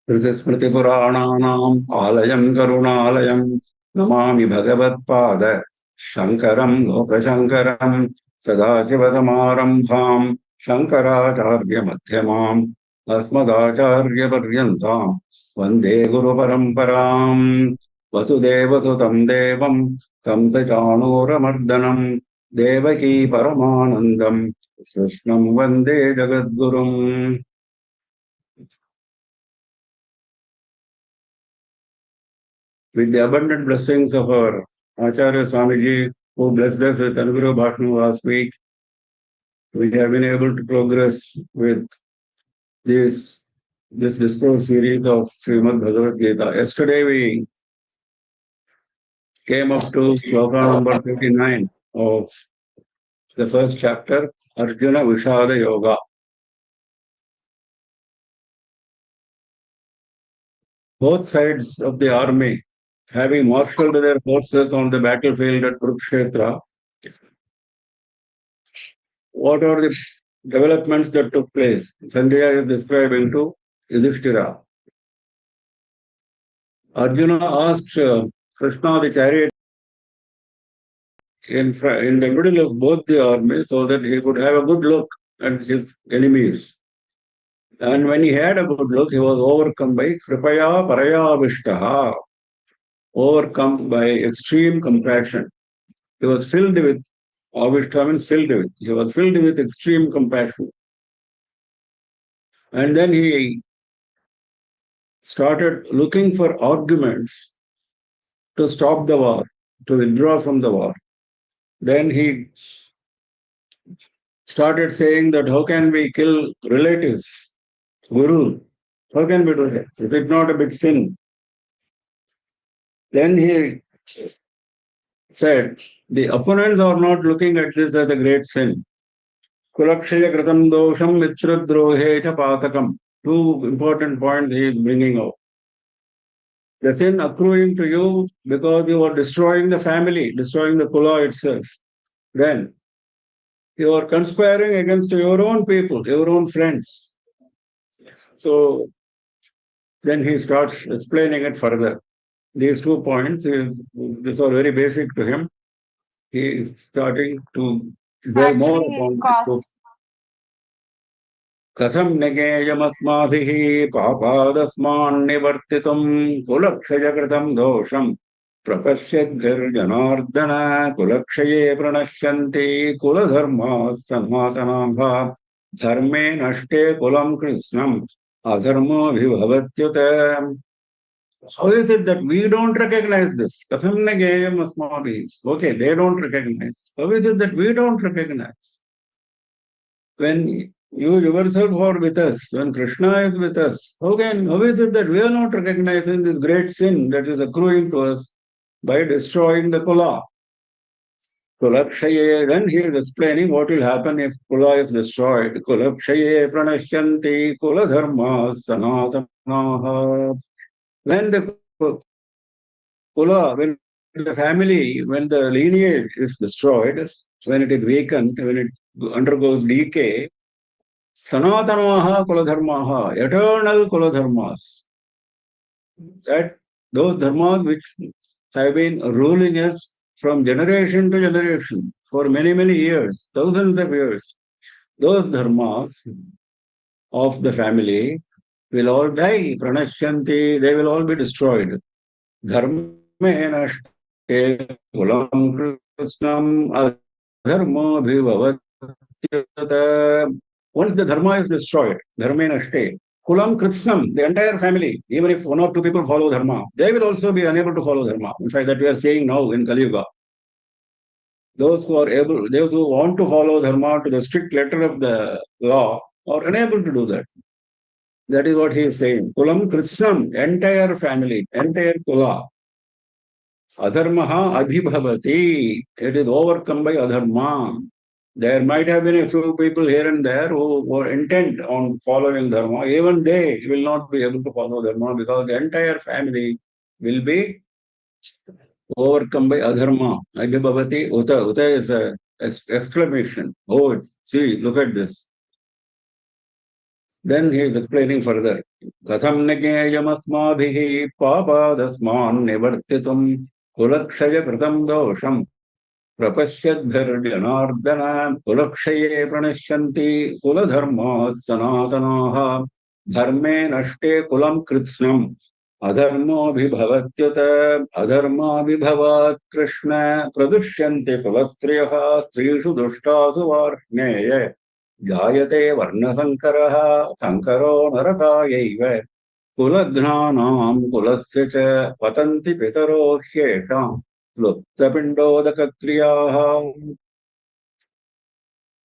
Smriti-Purananam Alayam Karunalayam Namami Bhagavad-Pada Shankaram Lokashankaram Sadashiva-Samarambham Shankaracharya-Madhyamam Asmadacharya-Paryantam Vande Guru-Paramparam Vasudeva-Sutam Devam Kamsa-Chanura-Mardanam Devaki Paramanandam Krishnam Vande Jagadgurum. With the abundant blessings of our Acharya Swamiji, who blessed us with Anuguru Bhatnu last week, we have been able to progress with this discourse series of Srimad Bhagavad Gita. Yesterday we came up to sloka number 29 of the first chapter, Arjuna Vishada Yoga. Both sides of the army, having marshaled their forces on the battlefield at Kurukshetra, what are the developments that took place? Sanjaya is describing to Yudhishthira. Arjuna asked Krishna, the chariot, in the middle of both the armies so that he could have a good look at his enemies. And when he had a good look, he was overcome by Kripaya Parayavishtaha, overcome by extreme compassion. He was filled with, Avishta means filled with, he was filled with extreme compassion. And then he started looking for arguments to stop the war, to withdraw from the war. Then he started saying that how can we kill relatives, Guru? How can we do that? Is it not a big sin? Then he said, the opponents are not looking at this as a great sin. Kulakshaya kratam dosham mitradrohe cha patakam. Two important points he is bringing out. The sin accruing to you because you are destroying the family, destroying the kula itself. Then you are conspiring against your own people, your own friends. So then he starts explaining it further. These 2 points, these are very basic to him. He is starting to dwell more upon this book. Katham negeyamasmadhihi papadasman nivartitum kulakshayakritam dosham prapasyaghir janardana kulakshaye pranashyanti kuladharma sanhatanabha dharme nashte kulam krishnam adharma vibhavatyuta. How is it that we don't recognize this? Katham negeyam asmadhihi. Okay, they don't recognize. How is it that we don't recognize? When you yourself are with us, when Krishna is with us, how is it that we are not recognizing this great sin that is accruing to us by destroying the kula? Kulakshaye, then he is explaining what will happen if kula is destroyed. Kulakshaye pranashyanti kula dharma sanatanaha. When the kula, when the family, when the lineage is destroyed, when it is weakened, when it undergoes decay, Sanatanaha kuladharmaha, eternal kuladharmas. That those dharmas which have been ruling us from generation to generation for many, many years, thousands of years, those dharmas of the family will all die. Pranashyanti, they will all be destroyed. Dharme nashte kulam krishnam adharma bhivavatyata. Once the dharma is destroyed, dharme nashte, kulam krishnam, the entire family, even if 1 or 2 people follow dharma, they will also be unable to follow dharma. In fact, that we are seeing now in Kali Yuga. Those who want to follow dharma to the strict letter of the law are unable to do that. That is what he is saying. Kulam krishnam, entire family, entire kula. Adharmaha adhibhavati, it is overcome by adharma. There might have been a few people here and there who were intent on following dharma. Even they will not be able to follow dharma because the entire family will be overcome by adharma. Adhibhavati, uta. Uta is an exclamation. Oh, see, look at this. Then he is explaining further. Katham nageyamasmabhihi papadasman nivartitum kulakshaya kritam dosham प्रपश्यद्भिर्जनार्दन कुलक्षये प्रणश्यन्ति कुलधर्माः सनातनाः धर्मे नष्टे कुलं कृत्स्नम् अधर्मोऽभिभवत्युत अधर्माभिभवात् कृष्ण प्रदुष्यन्ते कुलस्त्रियः स्त्रीषु दुष्टासु वार्ष्णेय जायते वर्णसङ्करः सङ्करो नरकायैव कुलघ्नानां कुलस्य च पतन्ति पितरो ह्येषाम् लुप्तपिण्डोदकक्रियाः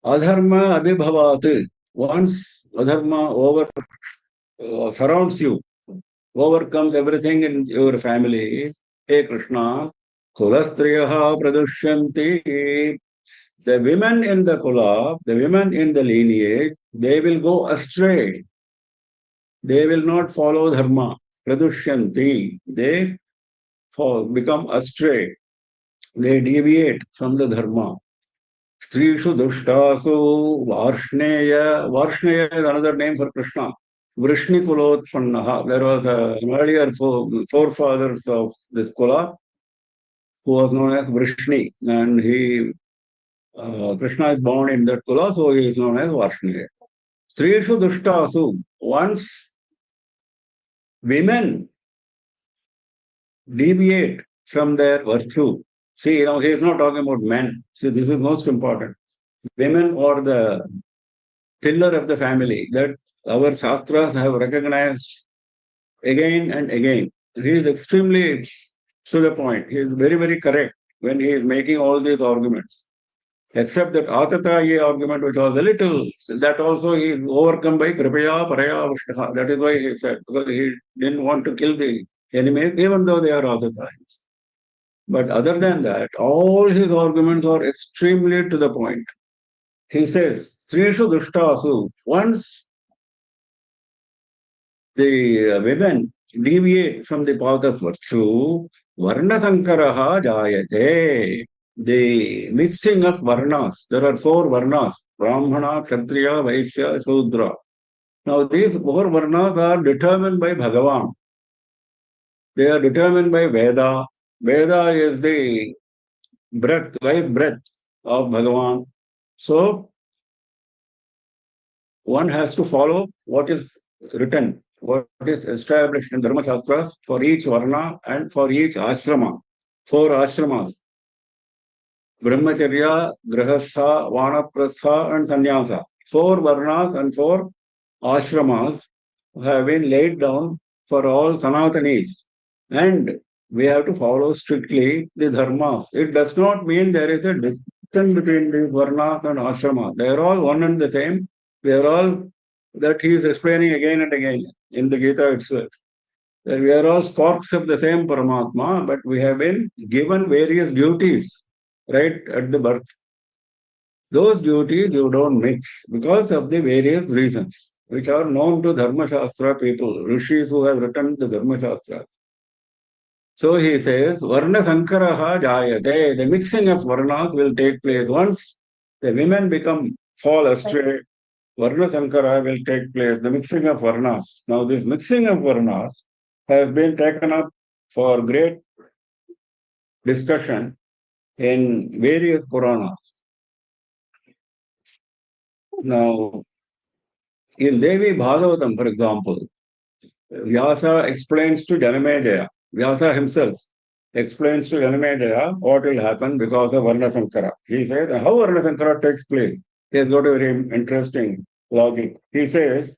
adharma abhibhavat. Once adharma over surrounds you, overcomes everything in your family, hey Krishna, kulastriyaha pradushyanti. The women in the kula, the women in the lineage, they will go astray. They will not follow dharma. Pradushyanti. They become astray. They deviate from the dharma. Strishu dushtasu varshneya. Varshneya is another name for Krishna. Vrishni kulotpannaha. There was an earlier forefathers of this kula who was known as Vrishni, and Krishna is born in that kula, so he is known as Varshneya. Strishu dushtasu. Once women deviate from their virtue. See, he is not talking about men. See, this is most important. Women are the pillar of the family that our Shastras have recognized again and again. He is extremely to the point. He is very, very correct when he is making all these arguments. Except that Atataye argument, which was a little, that also he is overcome by Kripaya Paraya Vishnaha. That is why he said, because he didn't want to kill the enemies, even though they are Atatayas. But other than that, all his arguments are extremely to the point. He says, Srishu Dushtasu, once the women deviate from the path of virtue, Varna Sankaraha Jayate. The mixing of Varnas. There are 4 Varnas, Brahmana, Kshatriya, Vaishya, Shudra. Now these 4 Varnas are determined by Bhagavan. They are determined by Veda. Veda is the breath, life breath of Bhagavan. So one has to follow what is written, what is established in Dharma Shastras for each Varna and for each Ashrama. 4 ashramas. Brahmacharya, Grahastha, Vanaprastha and Sannyasa. 4 Varnas and 4 ashramas have been laid down for all Sanatanis. And we have to follow strictly the dharmas. It does not mean there is a distinction between the Varnas and ashramas. They are all one and the same. They are all that he is explaining again and again in the Gita itself. That we are all sparks of the same Paramatma, but we have been given various duties right at the birth. Those duties you don't mix because of the various reasons, which are known to Dharma Shastra people, rishis who have written the Dharma Shastra. So he says, Varna Sankaraha Jayate. The mixing of Varnas will take place once the women fall astray. Varna Sankara will take place, the mixing of Varnas. Now, this mixing of Varnas has been taken up for great discussion in various Puranas. Now, in Devi Bhagavatam, for example, Vyasa explains to Janamedaya, Vyasa himself explains to Janamedaya what will happen because of Varna Sankara. He says, how Varna Sankara takes place? He has got a very interesting logic. He says,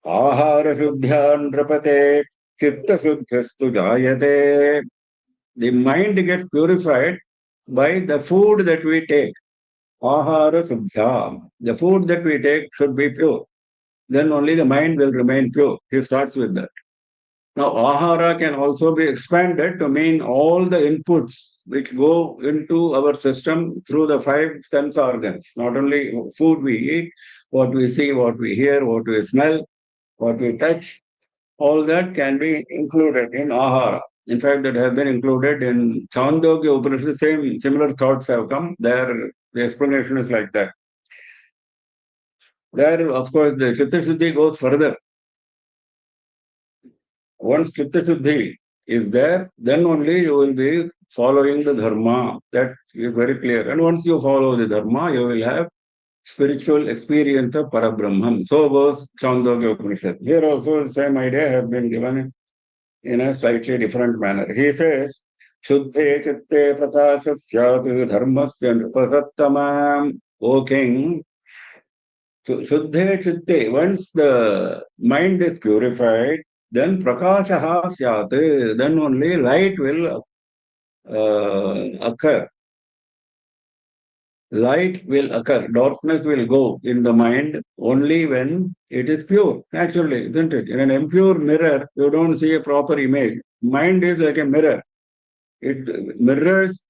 Ahara Shuddhyan Drapate Chitta Suddhastu Jayate. The mind gets purified by the food that we take. Ahara Shuddhya. The food that we take should be pure. Then only the mind will remain pure. He starts with that. Now, ahara can also be expanded to mean all the inputs which go into our system through the 5 sense organs. Not only food we eat, what we see, what we hear, what we smell, what we touch, all that can be included in ahara. In fact, it has been included in Chandogya Upanishad. Similar thoughts have come. There, the explanation is like that. There, of course, the Chitta Shuddhi goes further. Once Chitta Shuddhi is there, then only you will be following the Dharma. That is very clear. And once you follow the Dharma, you will have spiritual experience of Parabrahman. So goes Chandogya Upanishad. Here also the same idea has been given in a slightly different manner. He says, Shuddhe chitte prakasha syat dharmasya nrupasattamam. O king, Shuddhe chitte, once the mind is purified, then prakashaha syat, then only light will occur. Light will occur. Darkness will go in the mind only when it is pure. Naturally, isn't it? In an impure mirror, you don't see a proper image. Mind is like a mirror. It mirrors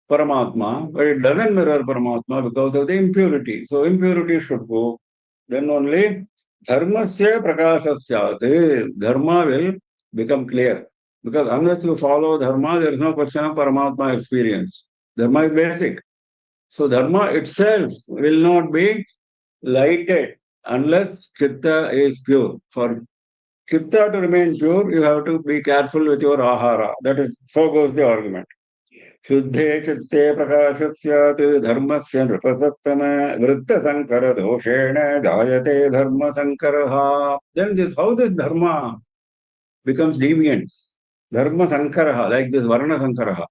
Paramatma, but it doesn't mirror Paramatma because of the impurity. So impurity should go. Then only dharmasya prakashasyat. Dharma will become clear. Because unless you follow dharma, there is no question of Paramatma experience. Dharma is basic. So dharma itself will not be lighted unless chitta is pure. For chitta to remain pure, you have to be careful with your ahara. That is, so goes the argument. शुद्धे चित्ते प्रकाशस्यात् धर्मस्य नृपसत्तम वृत्तसङ्करदोषेण जायते धर्मसङ्करः. Then this, how this dharma becomes deviant. Dharma sankaraha, like this varna sankaraha.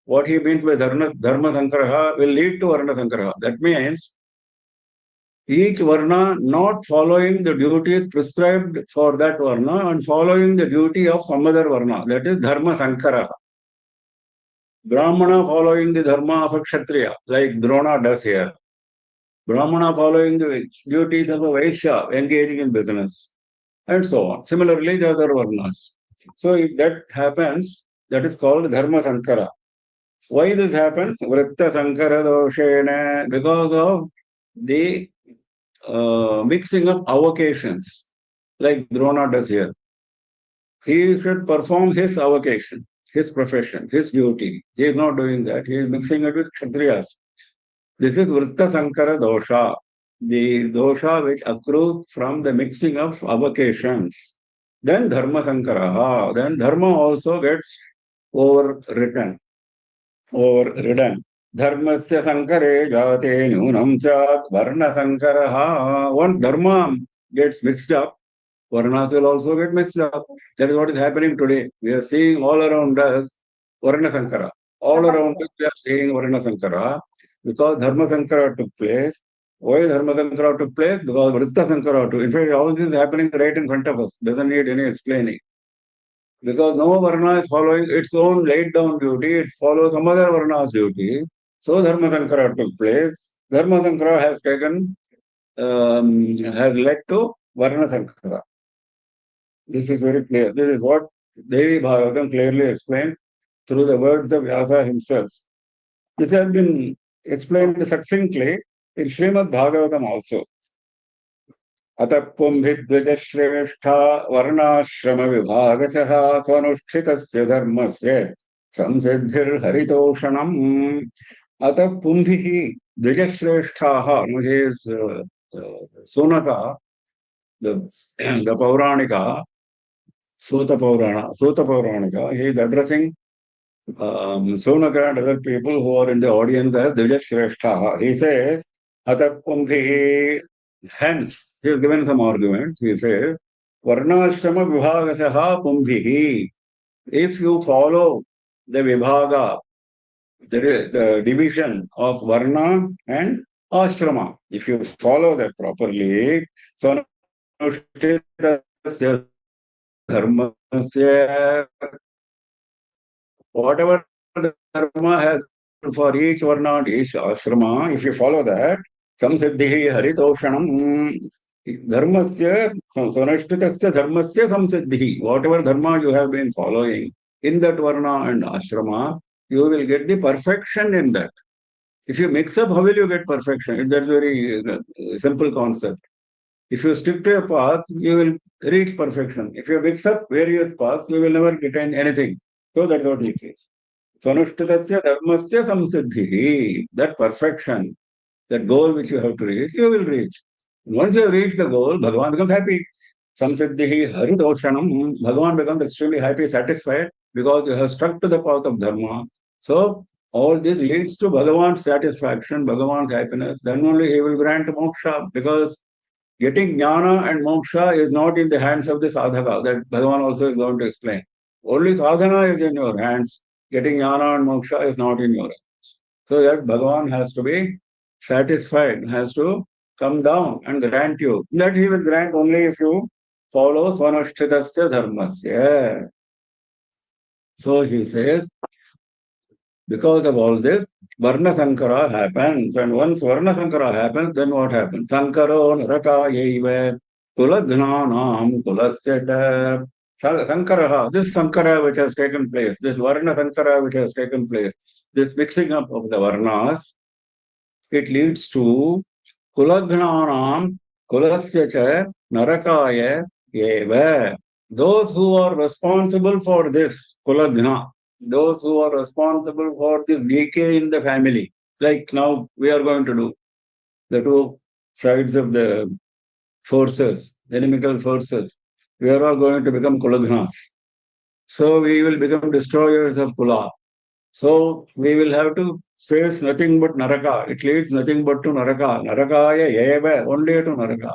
What he means by dharma sankaraha will lead to varna sankaraha. That means each varna not following the duties prescribed for that varna and following the duty of some other varna. That is dharma sankaraha. Brahmana following the dharma of a Kshatriya, like Drona does here. Brahmana following the duties of a Vaishya, engaging in business, and so on. Similarly, the other Varnas. So if that happens, that is called Dharma Sankara. Why this happens? Vritta Sankara Doshena, because of the mixing of avocations, like Drona does here. He should perform his avocation, his profession, his duty. He is not doing that. He is mixing it with Kshatriyas. This is Vritta Sankara dosha, the dosha which accrues from the mixing of avocations. Then Dharma Sankaraha, then Dharma also gets overwritten, overridden. Dharmasya Sankare Jate Nunam Sat Varna Sankaraha. Once Dharma gets mixed up, Varnas will also get mixed up. That is what is happening today. We are seeing all around us Varna Sankara. All around us we are seeing Varna Sankara because Dharma Sankara took place. Why Dharma Sankara took place? Because Vritta Sankara too. In fact, all this is happening right in front of us. Doesn't need any explaining. Because no Varna is following its own laid down duty, it follows some other Varna's duty. So Dharma Sankara took place. Dharma Sankara has taken, has led to Varna Sankara. This is very clear. This is what Devi Bhagavatam clearly explained through the words of Vyasa himself. This has been explained succinctly in Srimad Bhagavatam also. अतः पुंभिद्विजश्रेष्ठा वर्णाश्रम विभागशः स्वनुष्ठितस्य धर्मस्य संसिद्धिर्हरितोषणम्. अतः पुंभिः द्विजश्रेष्ठाः. He is Sunaka, the Pauranika, Suta Pauranika. He is addressing Sunaka and other people who are in the audience as Dvijashreshtaha. He says, Atap Pumbhi, hence, he has given some arguments. He says, Varnashrama Vibhagasaha Pumbhi. If you follow the Vibhaga, the division of Varna and Ashrama, if you follow that properly, Sanushtitasya Dharmasya, whatever the dharma has for each varna and each ashrama, if you follow that, samsiddhi haritoshanam, dharmasya, sanashtitasya dharmasya samsiddhi, whatever dharma you have been following in that varna and ashrama, you will get the perfection in that. If you mix up, how will you get perfection? That's very simple concept. If you stick to a path, you will reach perfection. If you mix up various paths, you will never attain anything. So that's what he says. Sanushtitasya dharmasya samsiddhi. That perfection, that goal which you have to reach, you will reach. Once you have reached the goal, Bhagavan becomes happy. Samsiddhi haridoshanam. Bhagavan becomes extremely happy, satisfied, because you have stuck to the path of dharma. So all this leads to Bhagavan's satisfaction, Bhagavan's happiness. Then only he will grant moksha, because getting jnana and moksha is not in the hands of the sadhaka. That Bhagavan also is going to explain. Only sadhana is in your hands. Getting jnana and moksha is not in your hands. So that Bhagavan has to be satisfied, has to come down and grant you. That he will grant only if you follow svanashchitasya dharmasya. So he says, because of all this, Varna Sankara happens. And once Varna Sankara happens, then what happens? Sankaro Naraka Yaiva Kulagnanam Kulasyata. Sankara, this Sankara which has taken place, this Varna Sankara which has taken place, this mixing up of the Varnas, it leads to Kulagnanam Kulasya cha Narakaya Eva. Those who are responsible for this Kulagna, those who are responsible for this decay in the family, like now we are going to do, the two sides of the forces, inimical forces, we are all going to become Kulagnas. So we will become destroyers of Kula. So we will have to face nothing but Naraka. It leads nothing but to Naraka. Narakaya eva, only to Naraka.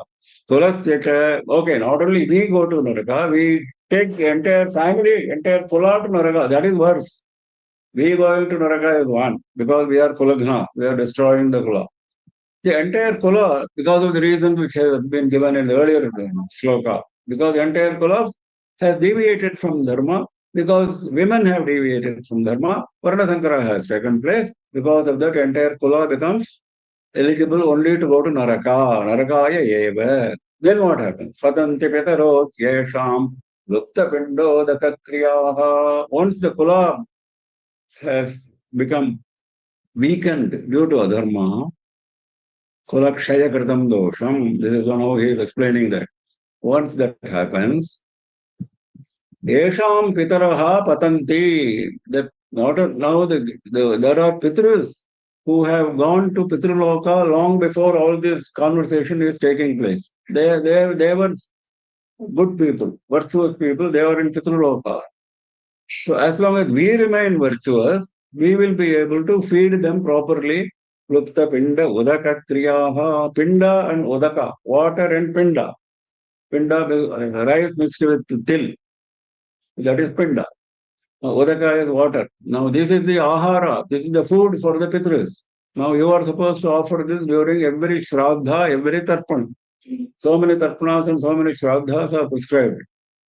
Kulasya, okay, not only we go to Naraka, we take the entire family, entire Kula to Naraka. That is worse. We going to Naraka is one, because we are Kulagnas. We are destroying the Kula. The entire Kula, because of the reasons which have been given in the earlier shloka, because the entire Kula has deviated from Dharma, because women have deviated from Dharma, Varna Sankara has taken place. Because of that, entire Kula becomes eligible only to go to Naraka. Narakaya eva. Then what happens? Patanti petaro yesham lupta pindodaka kriyaha. Once the Kula has become weakened due to adharma, Kulakshaya kritam dosham. This is how he is explaining that. Once that happens, Yesham pitaraha patanti. That not now there are pitras who have gone to Pitraloka long before all this conversation is taking place. They were good people, virtuous people. They were in Pitraloka. So as long as we remain virtuous, we will be able to feed them properly. Klupta pinda udaka kriyaha. Pinda and udaka, water and pinda. Pinda, rice mixed with til. That is pinda. Udaka is water. Now this is the ahara. This is the food for the pitras. Now you are supposed to offer this during every shraddha, every tarpan. So many tarpanas and so many shraddhas are prescribed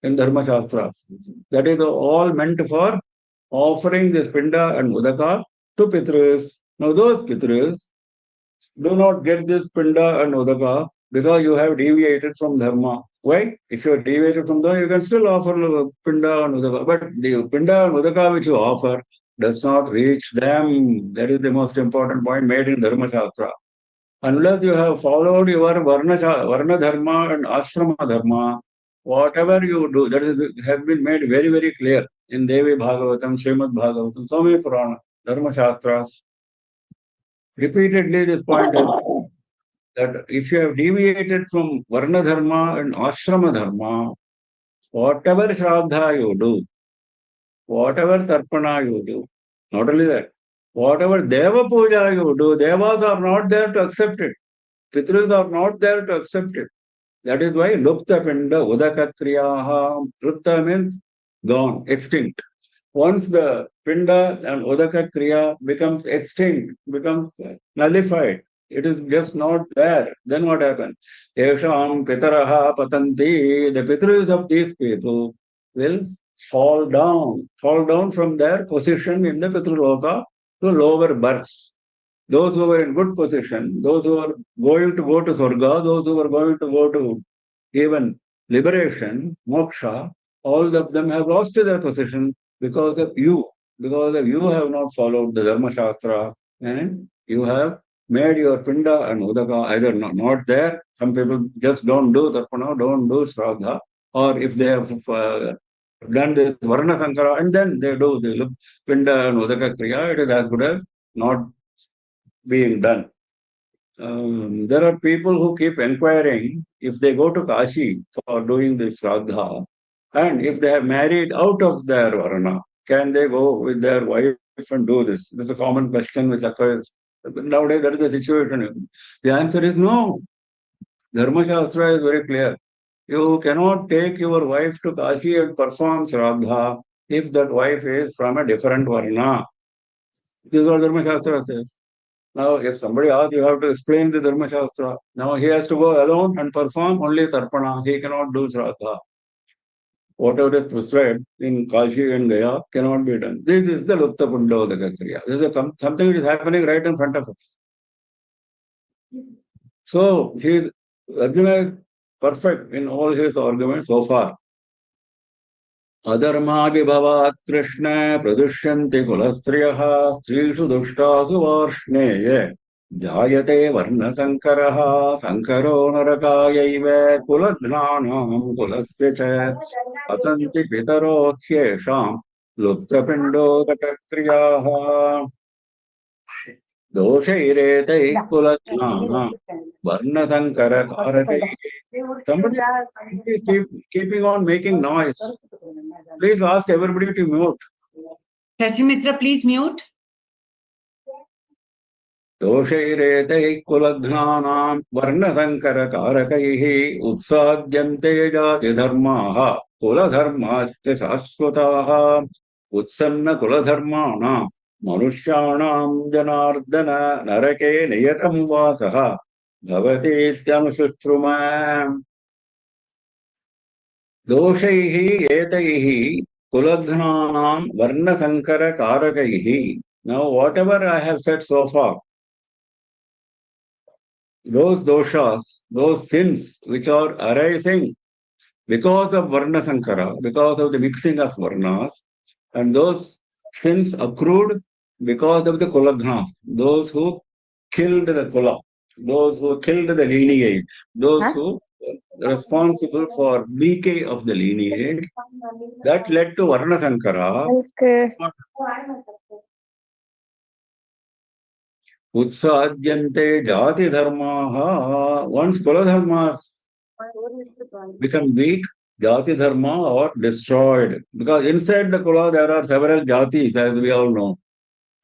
in Dharma Shastras. That is all meant for offering this pinda and udaka to pitras. Now those pitras do not get this pinda and udaka because you have deviated from dharma. Why? If you have deviated from dharma, you can still offer pinda and udaka. But the pinda and udaka which you offer does not reach them. That is the most important point made in Dharma Shastra. Unless you have followed your Varna Dharma and Ashrama Dharma, whatever you do, that is, has been made very, very clear in Devi Bhagavatam, Srimad Bhagavatam, so many Purana, Dharma Shastras. Repeatedly, this point is that if you have deviated from Varna Dharma and Ashrama Dharma, whatever Shraddha you do, whatever Tarpana you do, not only that, whatever Deva Puja you do, Devas are not there to accept it. Pitras are not there to accept it. That is why Lupta Pinda Udaka Kriyaha. Lupta means gone, extinct. Once the Pinda and Udaka Kriya becomes extinct, becomes nullified, it is just not there. Then what happens? Yesham Pitaraha Patanti. The Pitras of these people will fall down from their position in the Pitraloka to lower births. Those who were in good position, those who are going to go to Swarga, those who are going to go to even liberation, moksha, all of them have lost their position because of you. Because of you have not followed the Dharma Shastra and you have made your Pinda and Udaka either not there. Some people just don't do Tarpana, don't do Shraddha, or if they have done this Varna Sankara and then they do the Pinda and Udaka Kriya, it is as good as not being done. There are people who keep inquiring if they go to Kashi for doing this Shraddha, and if they have married out of their Varna, can they go with their wife and do this? This is a common question which occurs. Nowadays, that is the situation. The answer is no. Dharma Shastra is very clear. You cannot take your wife to Kashi and perform Shraddha if that wife is from a different Varna. This is what Dharma Shastra says. Now, if somebody asks, you have to explain the Dharma Shastra. Now, he has to go alone and perform only Tarpana. He cannot do Shraddha. Whatever is prescribed in Kashi and Gaya cannot be done. This is the Lupta Pundodaka Kriya. This is something which is happening right in front of us. So, Arjuna is perfect in all his arguments so far. अधर्माभिभवात् Krishna प्रदुष्यन्ति कुलस्त्रियः स्त्रीषु दुष्टासु वार्ष्णेय जायते वर्णसङ्करः सङ्करो नरकायैव कुलघ्नानां कुलस्य च पतन्ति पितरो ह्येषां लुप्तपिण्डोदकक्रियाः दोषैरेतैः कुलघ्नानां वर्णसङ्करकारकैः. Somebody is keeping on making noise. Please ask everybody to mute. Shashi Mitra, please mute. दोषैरेतैः कुलघ्नानां वर्णसङ्करकारकैः उत्साद्यन्ते जातिधर्माः कुलधर्माश्च शाश्वताः उत्सन्नकुलधर्माणां मनुष्याणां जनार्दन नरके नियतं वासः भवतीत्यनुशुश्रुम. दोषैः एतैः कुलघ्नानां वर्णसङ्करकारकैः. Now, whatever I have said so far, those doshas, those sins which are arising because of Varna Sankara, because of the mixing of Varnas, and those sins accrued because of the Kulaghnas, those who killed the Kula, those who killed the lineage, those who are responsible for decay of the lineage, that led to Varna Sankara. Utsadyante jati dharmaha. Once kula dharmas become weak, jati dharma are destroyed. Because inside the kula there are several jatis, as we all know.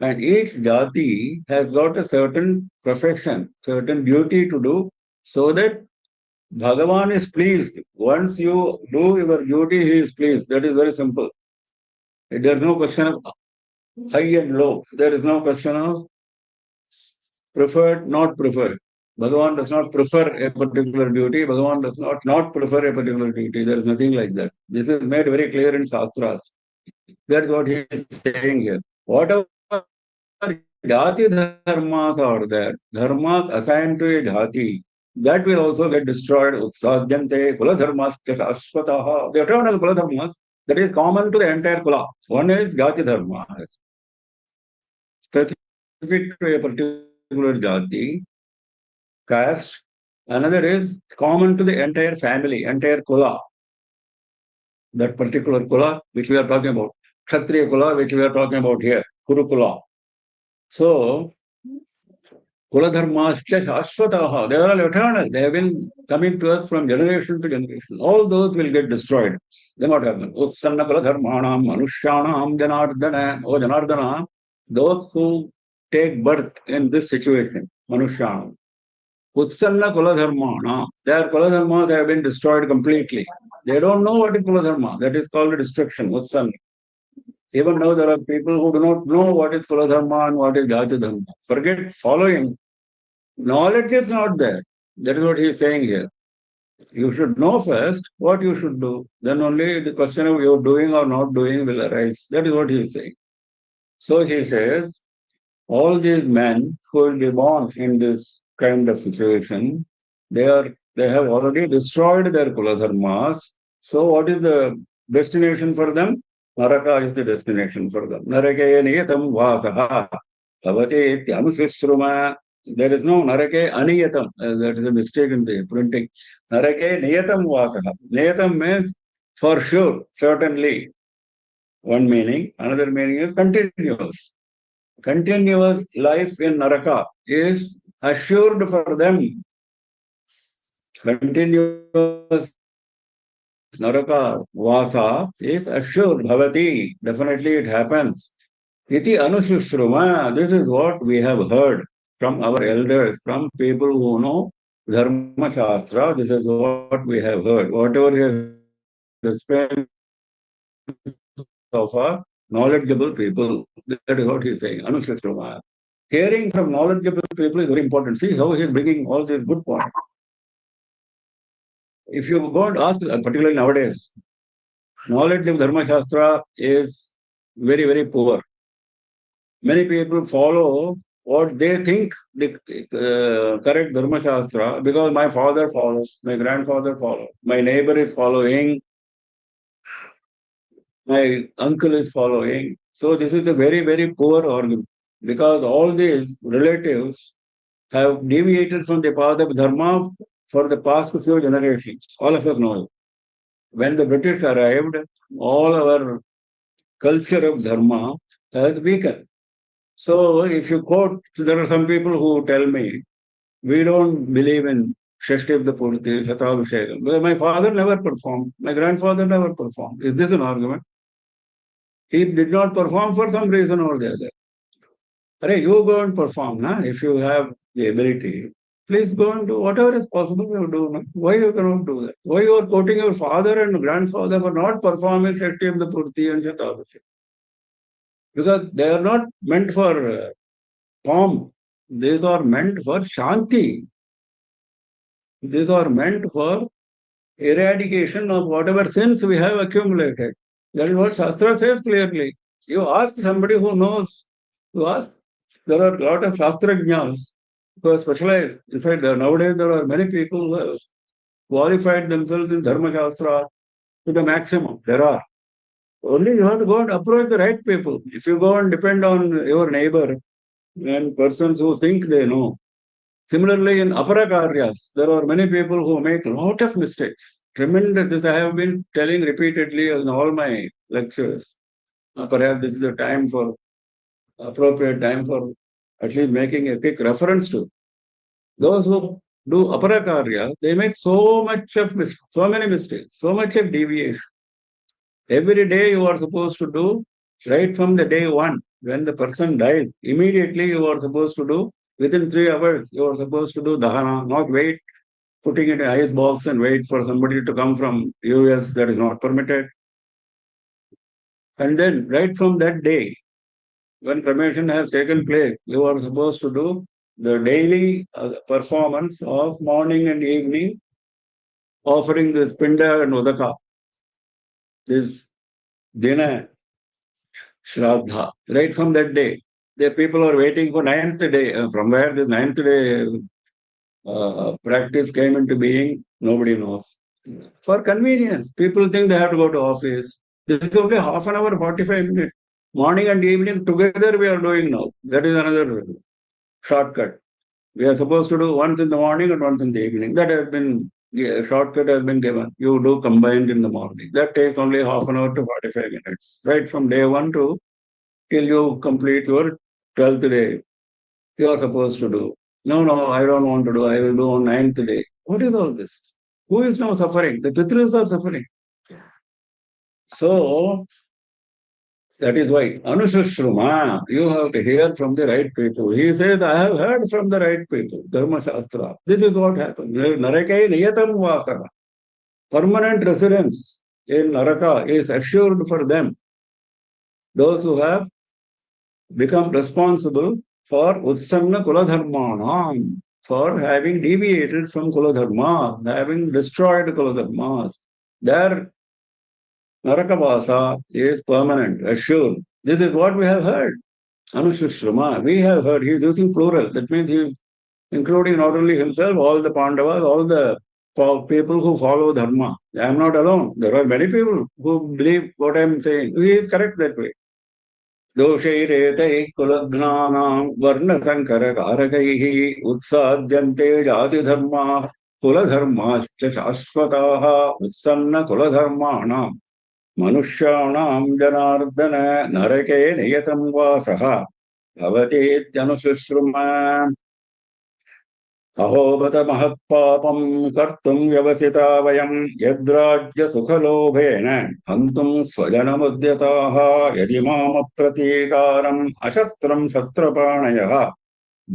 And each jati has got a certain profession, certain duty to do, so that Bhagavan is pleased. Once you do your duty, he is pleased. That is very simple. There is no question of high and low. There is no question of preferred, not preferred. Bhagavan does not prefer a particular duty. Bhagavan does not prefer a particular duty. There is nothing like that. This is made very clear in Shastras. That is what he is saying here. Whatever jati dharmas are there, dharmas assigned to a jati, that will also get destroyed. Utsadhyante kula dharmas shashvataha. The eternal kula dharmas, that is common to the entire kula. One is jati dharma, specific to a particular jati, caste. Another is common to the entire family, entire kula. That particular kula which we are talking about. Kshatriya kula which we are talking about here. Kurukula. So, kula dharmascha shashvataha. They are all eternal. They have been coming to us from generation to generation. All those will get destroyed. Then what happens? Utsanna kula dharmanam manushyanam janardana. Oh Janardana, those who take birth in this situation, manushyanam. Utsanna Kuladharmana, their Kuladharmas have been destroyed completely. They don't know what is Kuladharma. That is called destruction, Utsanna. Even now there are people who do not know what is Kuladharma and what is Jati Dharma. Forget following. Knowledge is not there. That is what he is saying here. You should know first what you should do. Then only the question of you doing or not doing will arise. That is what he is saying. So he says, all these men who will be born in this kind of situation, they have already destroyed their kuladharmas. So what is the destination for them? Naraka is the destination for them. Narake niyatam vasaha bhavate ityamsishruma. There is no narake aniyatam. That is a mistake in the printing. Narake niyatam vasaha. Niyatam means for sure, certainly. One meaning. Another meaning is continuous. Continuous life in Naraka is assured for them. Continuous Naraka Vasa is assured Bhavati. Definitely it happens. Iti Anushruma. This is what we have heard from our elders, from people who know Dharma Shastra. This is what we have heard. Whatever he has explained of our knowledgeable people. That is what he is saying. Anushruma. Hearing from knowledgeable people is very important. See how he is bringing all these good points. If you go and ask, particularly nowadays, knowledge of Dharma Shastra is very, very poor. Many people follow what they think the correct Dharma Shastra because my father follows, my grandfather follows, my neighbor is following, my uncle is following. So this is a very, very poor argument because all these relatives have deviated from the path of Dharma for the past few generations. All of us know it. When the British arrived, all our culture of Dharma has weakened. So if you quote, there are some people who tell me, we don't believe in Shashti Purti, Shatabhishekam. Because my father never performed, my grandfather never performed. Is this an argument? He did not perform for some reason or the other. Arey, you go and perform, na? If you have the ability. Please go and do whatever is possible you do. Na? Why you cannot do that? Why you are quoting your father and grandfather for not performing Shashti Purti and Shatabhishekam? Because they are not meant for form. These are meant for Shanti. These are meant for eradication of whatever sins we have accumulated. That is what Shastra says clearly. You ask somebody who knows, you ask, there are a lot of Shastrajnas who are specialized. In fact, nowadays there are many people who have qualified themselves in Dharma Shastra to the maximum. There are. Only you have to go and approach the right people. If you go and depend on your neighbor and persons who think they know, similarly, in aparakaryas, there are many people who make a lot of mistakes. Tremendous. This I have been telling repeatedly in all my lectures. Perhaps this is the time for appropriate time for at least making a quick reference to those who do aparakarya. They make so much of so many mistakes, so much of deviation. Every day you are supposed to do right from the day one when the person dies. Immediately you are supposed to do within 3 hours. You are supposed to do dahana, not wait, putting it in an ice box and wait for somebody to come from US. That is not permitted. And then right from that day, when cremation has taken place, you are supposed to do the daily performance of morning and evening, offering this pinda and udaka, this dina shraddha, right from that day. The people are waiting for ninth day. From where this ninth day practice came into being, nobody knows. For convenience, people think they have to go to office. This is only half an hour, 45 minutes. Morning and evening together we are doing now. That is another shortcut. We are supposed to do once in the morning and once in the evening. That has been, a shortcut has been given. You do combined in the morning. That takes only half an hour to 45 minutes. Right from day one to till you complete your 12th day. You are supposed to do. No, I don't want to do. I will do on 9th day. What is all this? Who is now suffering? The Pitris are suffering. So that is why Anushruma, you have to hear from the right people. He says, I have heard from the right people. Dharma Shastra. This is what happened. Narake niyatam vasana. Permanent residence in Naraka is assured for them. Those who have become responsible for Utsanna Kuladharmanam, for having deviated from Kuladharma, having destroyed Kuladharmas. Their Narakavasa is permanent, assured. This is what we have heard. Anushruma, we have heard. He is using plural. That means he is including not only himself, all the Pandavas, all the people who follow Dharma. I am not alone. There are many people who believe what I am saying. He is correct that way. दोषैरेतैः कुलघ्नानां वर्णसङ्करकारकैः उत्साद्यन्ते जातिधर्माः कुलधर्माश्च शाश्वताः उत्सन्नकुलधर्माणां मनुष्याणां जनार्दन नरके नियतं वासः भवतीत्यनुशुश्रुमा. अहोबत महत्पापं कर्तुं व्यवसिता वयं यद्राज्यसुखलोभेन हन्तुं स्वजनमुद्यताः यदि मामप्रतीकारम् अशस्त्रं शस्त्रपाणयः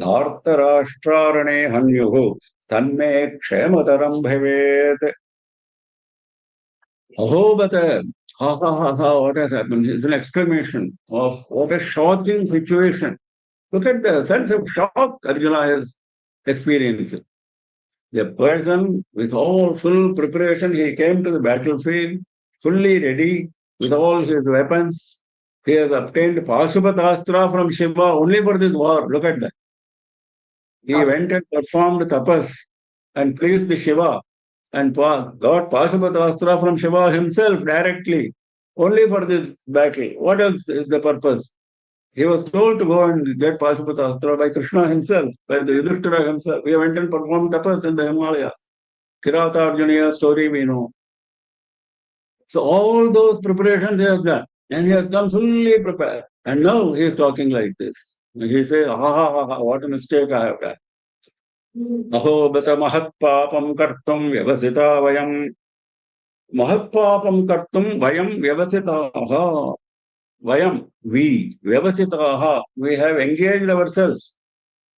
धार्तराष्ट्रारणे हन्युः तन्मे क्षेमतरं भवेत्. Ahobata, ha ha ha ha, what has happened? It's an exclamation of what a shocking situation. Look at the sense of shock Arjuna has experienced. The person with all full preparation, he came to the battlefield fully ready with all his weapons. He has obtained Pashupatastra from Shiva only for this war. Look at that. He went and performed tapas and pleased the Shiva and got Pashupatastra from Shiva himself directly only for this battle. What else is the purpose? He was told to go and get Pashupatastra by Krishna himself, by the Yudhishthira himself. He went and performed tapas in the Himalaya. Kirata Arjuna story we know. So all those preparations he has done. And he has come fully prepared. And now he is talking like this. He says, ha ha ha ha, what a mistake I have done. Ahobata mahatpapam kartum vyavasita vayam. Mahatpapam kartum vayam vyavasitaha. Vayam, we, vyavasitaha, we have engaged ourselves.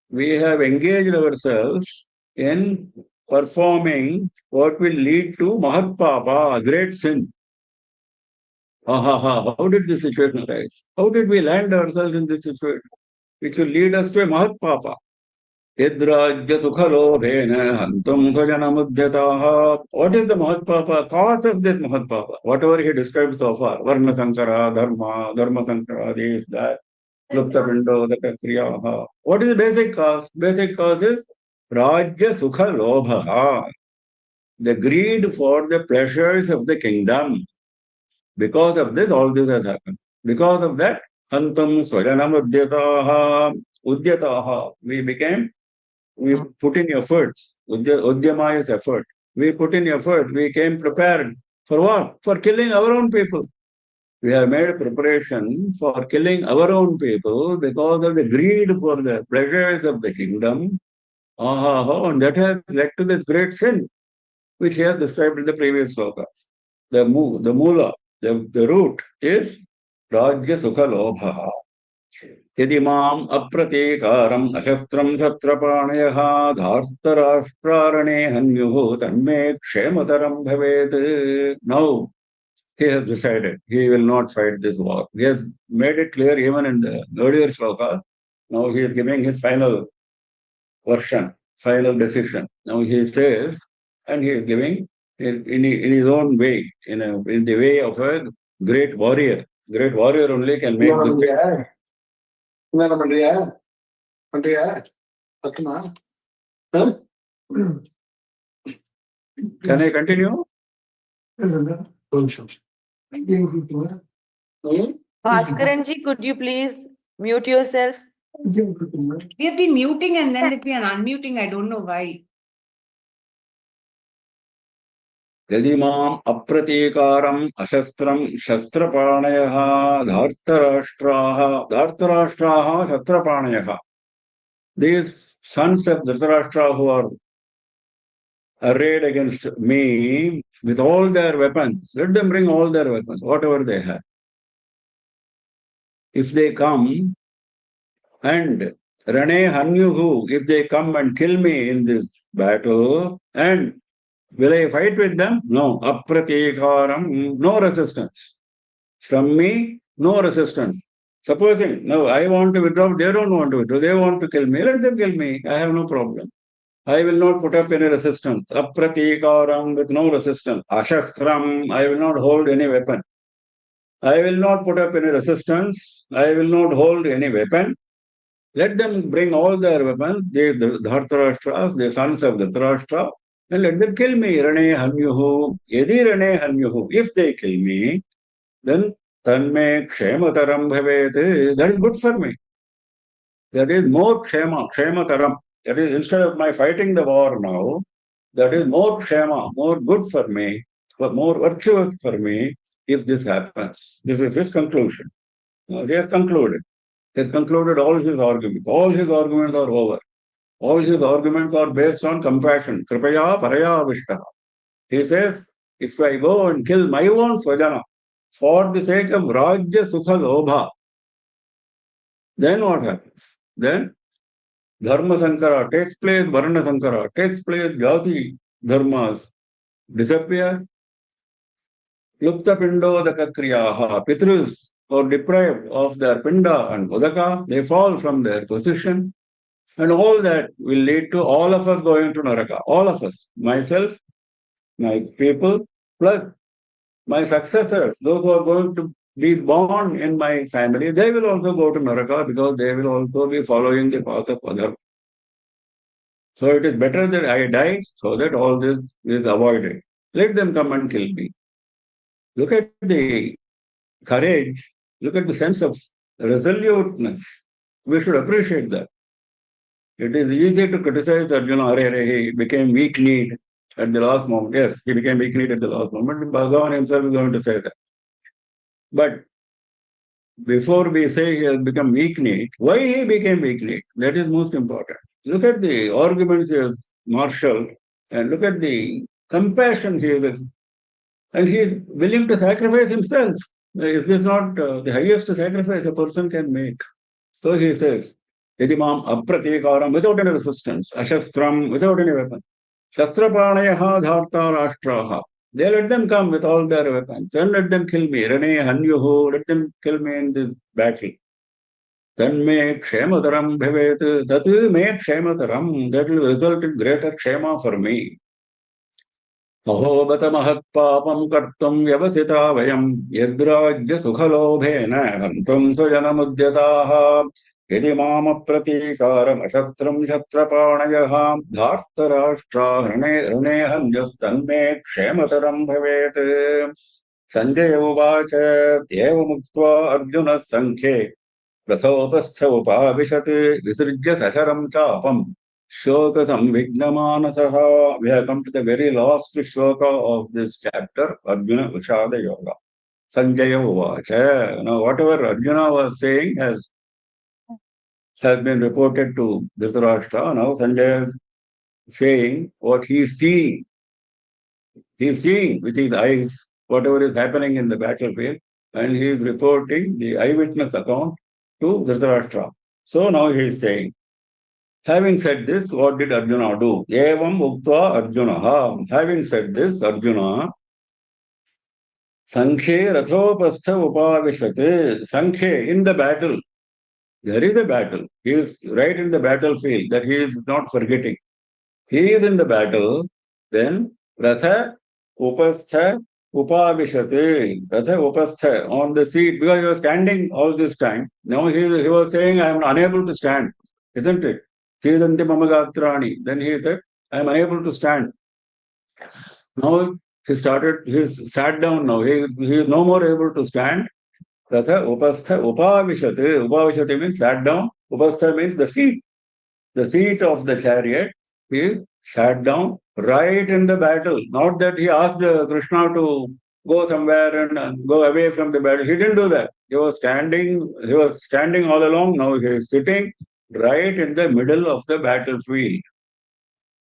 We have engaged ourselves in performing what will lead to mahatpapa, a great sin. How did this situation arise? How did we land ourselves in this situation? Which will lead us to a mahatpapa. Yadrajya sukhalobhena hantum svajanamudyataha. What is the mahatpapa? Cause of this mahatpapa. Whatever he described so far. Varna sankara, dharma sankara, this, that. Lupta pindo, daka kriyaha. What is the basic cause? Basic cause is Rajya Sukha Lobha, the greed for the pleasures of the kingdom. Because of this, all this has happened. Because of that, Antam Swajanam Udyataha, we put in efforts. Udyama is effort. We put in effort, we came prepared. For what? For killing our own people. We have made a preparation for killing our own people because of the greed for the pleasures of the kingdom. And that has led to this great sin, which he has described in the previous slokas. The mula, the root is Rajya Sukha Lobha. Yadi mam apratekaram ashastram shastrapanayah dhartarashtrarane hanyuhu tanme kshemataram bhavet. Now, he has decided he will not fight this war. He has made it clear even in the earlier sloka. Now he is giving his final version, final decision. Now he says, and he is giving in his own way, in the way of a great warrior. Great warrior only can make this. Can I continue? Bhaskaranji, could you please mute yourself? We have been muting and then if we are unmuting, I don't know why. यदि माम अप्रतीकारम अशस्त्रम शस्त्रपाणयः धार्तराष्ट्राः शस्त्रपाणयः. These sons of Dhritarashtra who are arrayed against me with all their weapons, let them bring all their weapons, whatever they have. If they come and Rane Hanyuhu, if they come and kill me in this battle, and will I fight with them? No. Apratikaram, no resistance. From me, no resistance. Supposing, no, I want to withdraw, they don't want to withdraw, they want to kill me, let them kill me. I have no problem. I will not put up any resistance. Apratikaram, with no resistance. Ashastram, I will not hold any weapon. I will not put up any resistance. I will not hold any weapon. Let them bring all their weapons, the Dhartarashtras, the sons of Dhritarashtra, and let them kill me. Rane Hanyuhu. Yadi Rane Hanyuhu. If they kill me, then Tanme Kshemataram Bhavet. That is good for me. That is more Kshemataram. That is, instead of my fighting the war now, that is more Kshema, more good for me, more virtuous for me if this happens. This is his conclusion. He has concluded. He has concluded all his arguments. All his arguments are over. All his arguments are based on compassion. Kripaya paraya vishta. He says, if I go and kill my own swajana for the sake of Rajya Sukha Lobha, then what happens? Then Dharma Sankara takes place, Varna Sankara takes place, Jati Dharmas disappear. Lupta Pindodaka Kriyaha, Pitrus are deprived of their Pinda and Udaka, they fall from their position. And all that will lead to all of us going to Naraka. All of us, myself, my people, plus my successors, those who are going to be born in my family, they will also go to Naraka because they will also be following the path of others. So it is better that I die so that all this is avoided. Let them come and kill me. Look at the courage, look at the sense of resoluteness. We should appreciate that. It is easy to criticize Arjuna, he became weak-kneed at the last moment. Yes, he became weak-kneed at the last moment. Bhagavan himself is going to say that. But before we say he has become weak-kneed, why he became weak-kneed? That is most important. Look at the arguments he has marshaled and look at the compassion he has. And he is willing to sacrifice himself. Is this not the highest sacrifice a person can make? So he says, Yadimam apratikaram, without any resistance, ashastram, without any weapon. Shastrapanayaha dharta rashtraha. They let them come with all their weapons. Then let them kill me. Rene hanyuhu, let them kill me in this battle. Then me kshemataram bhavet. That is me kshemataram. That will result in greater kshema for me. अहोबत महत्पापं कर्तुं व्यवसिता वयं यद्राज्य सुखलोभेन हन्तुं स्वजनमुद्यताः यदि मामप्रतीकारमशत्रं शत्रपाणयः धार्तराष्ट्रा ऋणे हन्यस्तन्मे क्षेमतरं भवेत् सञ्जय उवाच एवमुक्त्वा अर्जुनः सङ्ख्ये रथोपस्थ उपाविशत् विसृज्य सशरं चापम् Shloka Samvignamanasah. We have come to the very last shloka of this chapter, Arjuna Vishada Yoga. Sanjaya Uvacha. Now, whatever Arjuna was saying has been reported to Dhritarashtra. Now, Sanjaya is saying what he is seeing. He is seeing with his eyes whatever is happening in the battlefield, and he is reporting the eyewitness account to Dhritarashtra. So now he is saying, having said this, what did Arjuna do? Evam uktva Arjuna. Having said this, Arjuna, Sankhe rathopastha upavishate. Sankhe, in the battle. There is a battle. He is right in the battlefield that he is not forgetting. He is in the battle. Then Ratha upastha upavishate. Ratha upastha, on the seat, because he was standing all this time. Now he was saying, I am unable to stand. Isn't it? Then he said, I am unable to stand. Now he sat down now. He is no more able to stand. Ratha upastha upavishate. Upavishate means sat down. Upastha means the seat. The seat of the chariot. He sat down right in the battle. Not that he asked Krishna to go somewhere and go away from the battle. He didn't do that. He was standing all along. Now he is sitting right in the middle of the battlefield.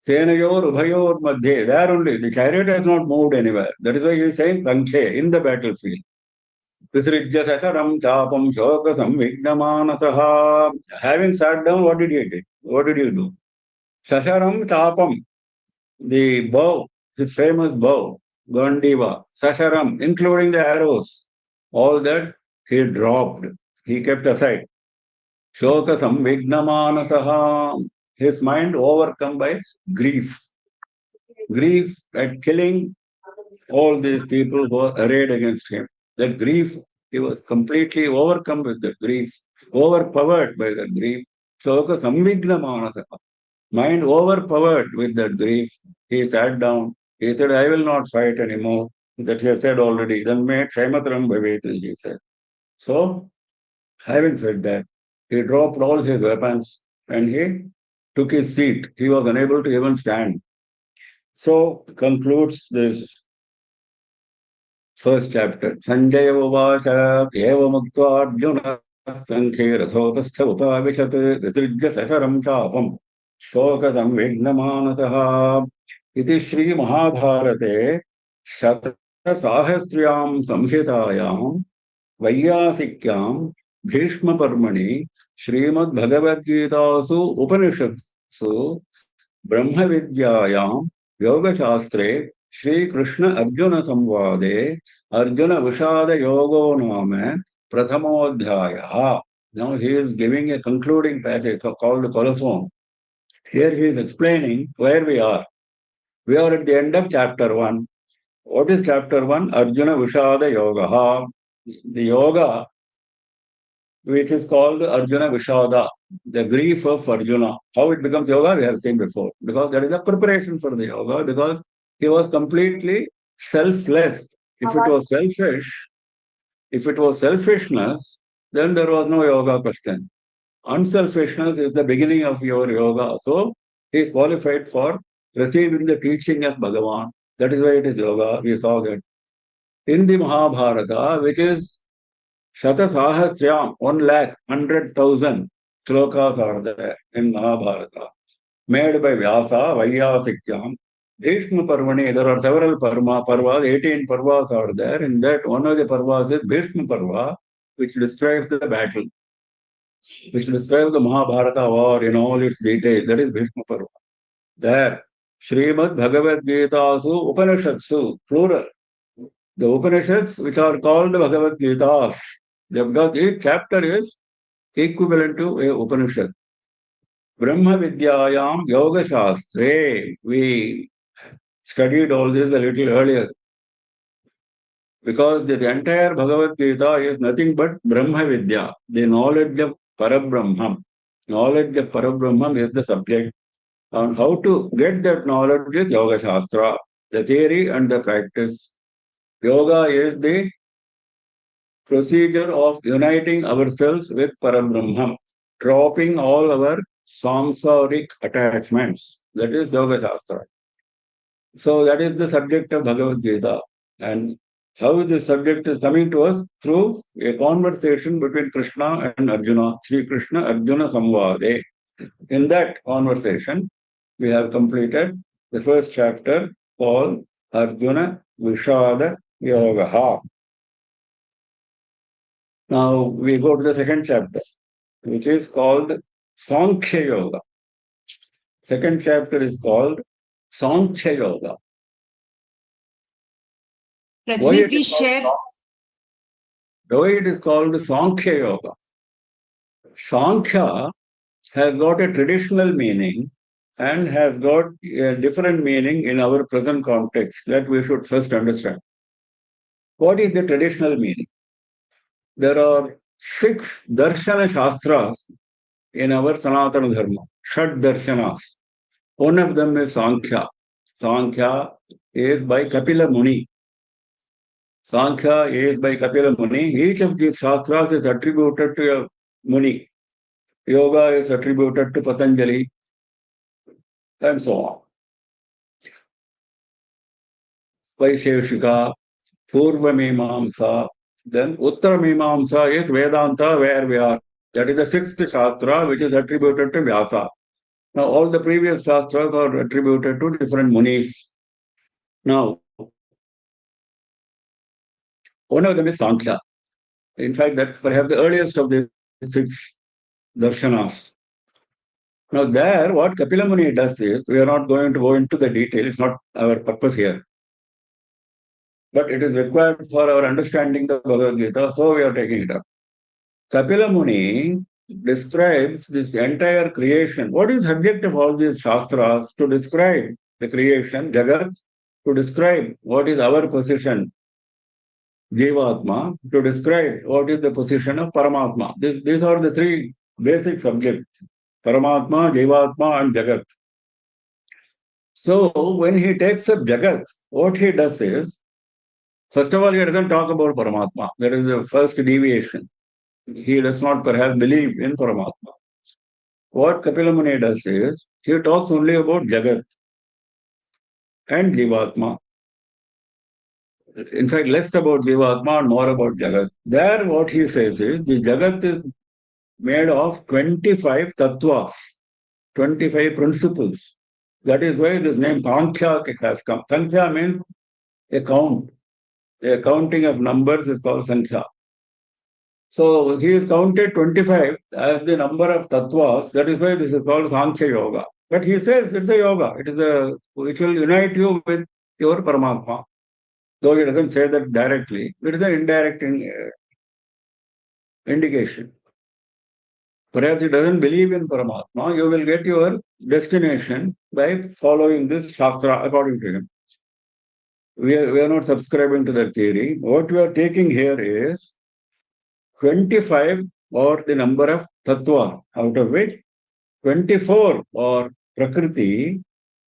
Senayor Ubhayor Madhye. There only. The chariot has not moved anywhere. That is why he is saying Sankhe, in the battlefield. Visrijya Sasaram Chapam Shoka Samvignamanasah. Having sat down, what did he do? What did he do? Sasaram Chapam. The bow, his famous bow, Gandiva, Sasaram, including the arrows. All that he dropped. He kept aside. Shoka Samvignamanasah. His mind overcome by grief. Grief at killing all these people who are arrayed against him. That grief, he was completely overcome with that grief, overpowered by that grief. Shoka Samvignamanasah. Mind overpowered with that grief. He sat down. He said, I will not fight anymore. That he has said already. Then may Kshematram Bhavet, he said. So, having said that, he dropped all his weapons and he took his seat. He was unable to even stand. So concludes this first chapter. Sanjaya Uvacha Evamuktva Arjuna Sankhe Rathopastha Upavishat Visrijya Sasaram Chapam शोकसंविघ्नमानसः इति श्रीमहाभारते शतसाहस्र्यां संहितायां वैयासिक्यां भीष्मपर्मणि श्रीमद्भगवद्गीतासु उपनिषत्सु ब्रह्मविद्यायां योगशास्त्रे श्रीकृष्ण अर्जुन संवादे अर्जुन विषाद योगो नाम प्रथमोऽध्यायः. Now he is giving a concluding passage called the colophon. Here he is explaining where we are. We are at the end of chapter 1. What is chapter 1? Arjuna Vishada Yoga. The yoga which is called Arjuna Vishada, the grief of Arjuna. How it becomes yoga, we have seen before. Because that is a preparation for the yoga, because he was completely selfless. If it was selfish, if it was selfishness, then there was no yoga question. Unselfishness is the beginning of your yoga. So he is qualified for receiving the teaching of Bhagavan. That is why it is yoga. We saw that. In the Mahabharata, which is Shata Sahasryam, 1,100,000 shlokas are there in Mahabharata, made by Vyasa, Vaiyasikyam. Bhishma Parvani, there are several parvas, 18 parvas are there. In that, one of the parvas is Bhishma Parva, which describes the battle, which describes the Mahabharata war in all its details. That is Bhishma Parva. There, Srimad Bhagavad Gita Su Upanishadsu, plural. The Upanishads, which are called Bhagavad Gitas, because each chapter is equivalent to a Upanishad. Brahma Vidyayam Yoga Shastre. We studied all this a little earlier. Because the entire Bhagavad Gita is nothing but Brahma Vidya, the knowledge of Parabrahman. Knowledge of Parabrahman is the subject. And how to get that knowledge is Yoga Shastra, the theory and the practice. Yoga is the procedure of uniting ourselves with Parabrahman, dropping all our samsaric attachments. That is Yoga Shastra. So that is the subject of Bhagavad Gita. And how this subject is coming to us? Through a conversation between Krishna and Arjuna, Sri Krishna Arjuna Samvade. In that conversation, we have completed the first chapter called Arjuna Vishada Yoga. Now we go to the second chapter, which is called Sankhya Yoga. Second chapter is called Sankhya Yoga. Rajni, please share. Why it is called Sankhya Yoga? Sankhya has got a traditional meaning and has got a different meaning in our present context that we should first understand. What is the traditional meaning? There are 6 Darshana Shastras in our Sanatana Dharma, Shad Darshanas. One of them is Sankhya. Sankhya is by Kapila Muni. Sankhya is by Kapila Muni. Each of these Shastras is attributed to a Muni. Yoga is attributed to Patanjali, and so on. Vaisheshika, Purva Mimamsa, then Uttara Mimamsa is Vedanta, where we are. That is the 6th Shastra, which is attributed to Vyasa. Now, all the previous Shastras are attributed to different Munis. Now, one of them is Sankhya. In fact, that's perhaps the earliest of the 6 Darshanas. Now, there, what Kapila Muni does is, we are not going to go into the detail, it's not our purpose here. But it is required for our understanding the Bhagavad Gita, so we are taking it up. Kapila Muni describes this entire creation. What is the subject of all these Shastras? To describe the creation, Jagat, to describe what is our position, Jivatma, to describe what is the position of Paramatma. These are the 3 basic subjects, Paramatma, Jivatma and Jagat. So when he takes up Jagat, what he does is, first of all, he doesn't talk about Paramatma. That is the first deviation. He does not perhaps believe in Paramatma. What Kapila Muni does is, he talks only about Jagat and Jivatma. In fact, less about Jivatma and more about Jagat. There, what he says is, the Jagat is made of 25 tattvas. 25 principles. That is why this name Sankhya has come. Sankhya means a count. A counting of numbers is called Sankhya. So he is counted 25 as the number of tattvas. That is why this is called Sankhya Yoga. But he says it's a yoga. Which will unite you with your Paramatma. Though he doesn't say that directly, it is an indirect indication. Perhaps he doesn't believe in Paramatma. You will get your destination by following this Shastra according to him. We are not subscribing to that theory. What we are taking here is 25 or the number of tattva, out of which 24 are Prakriti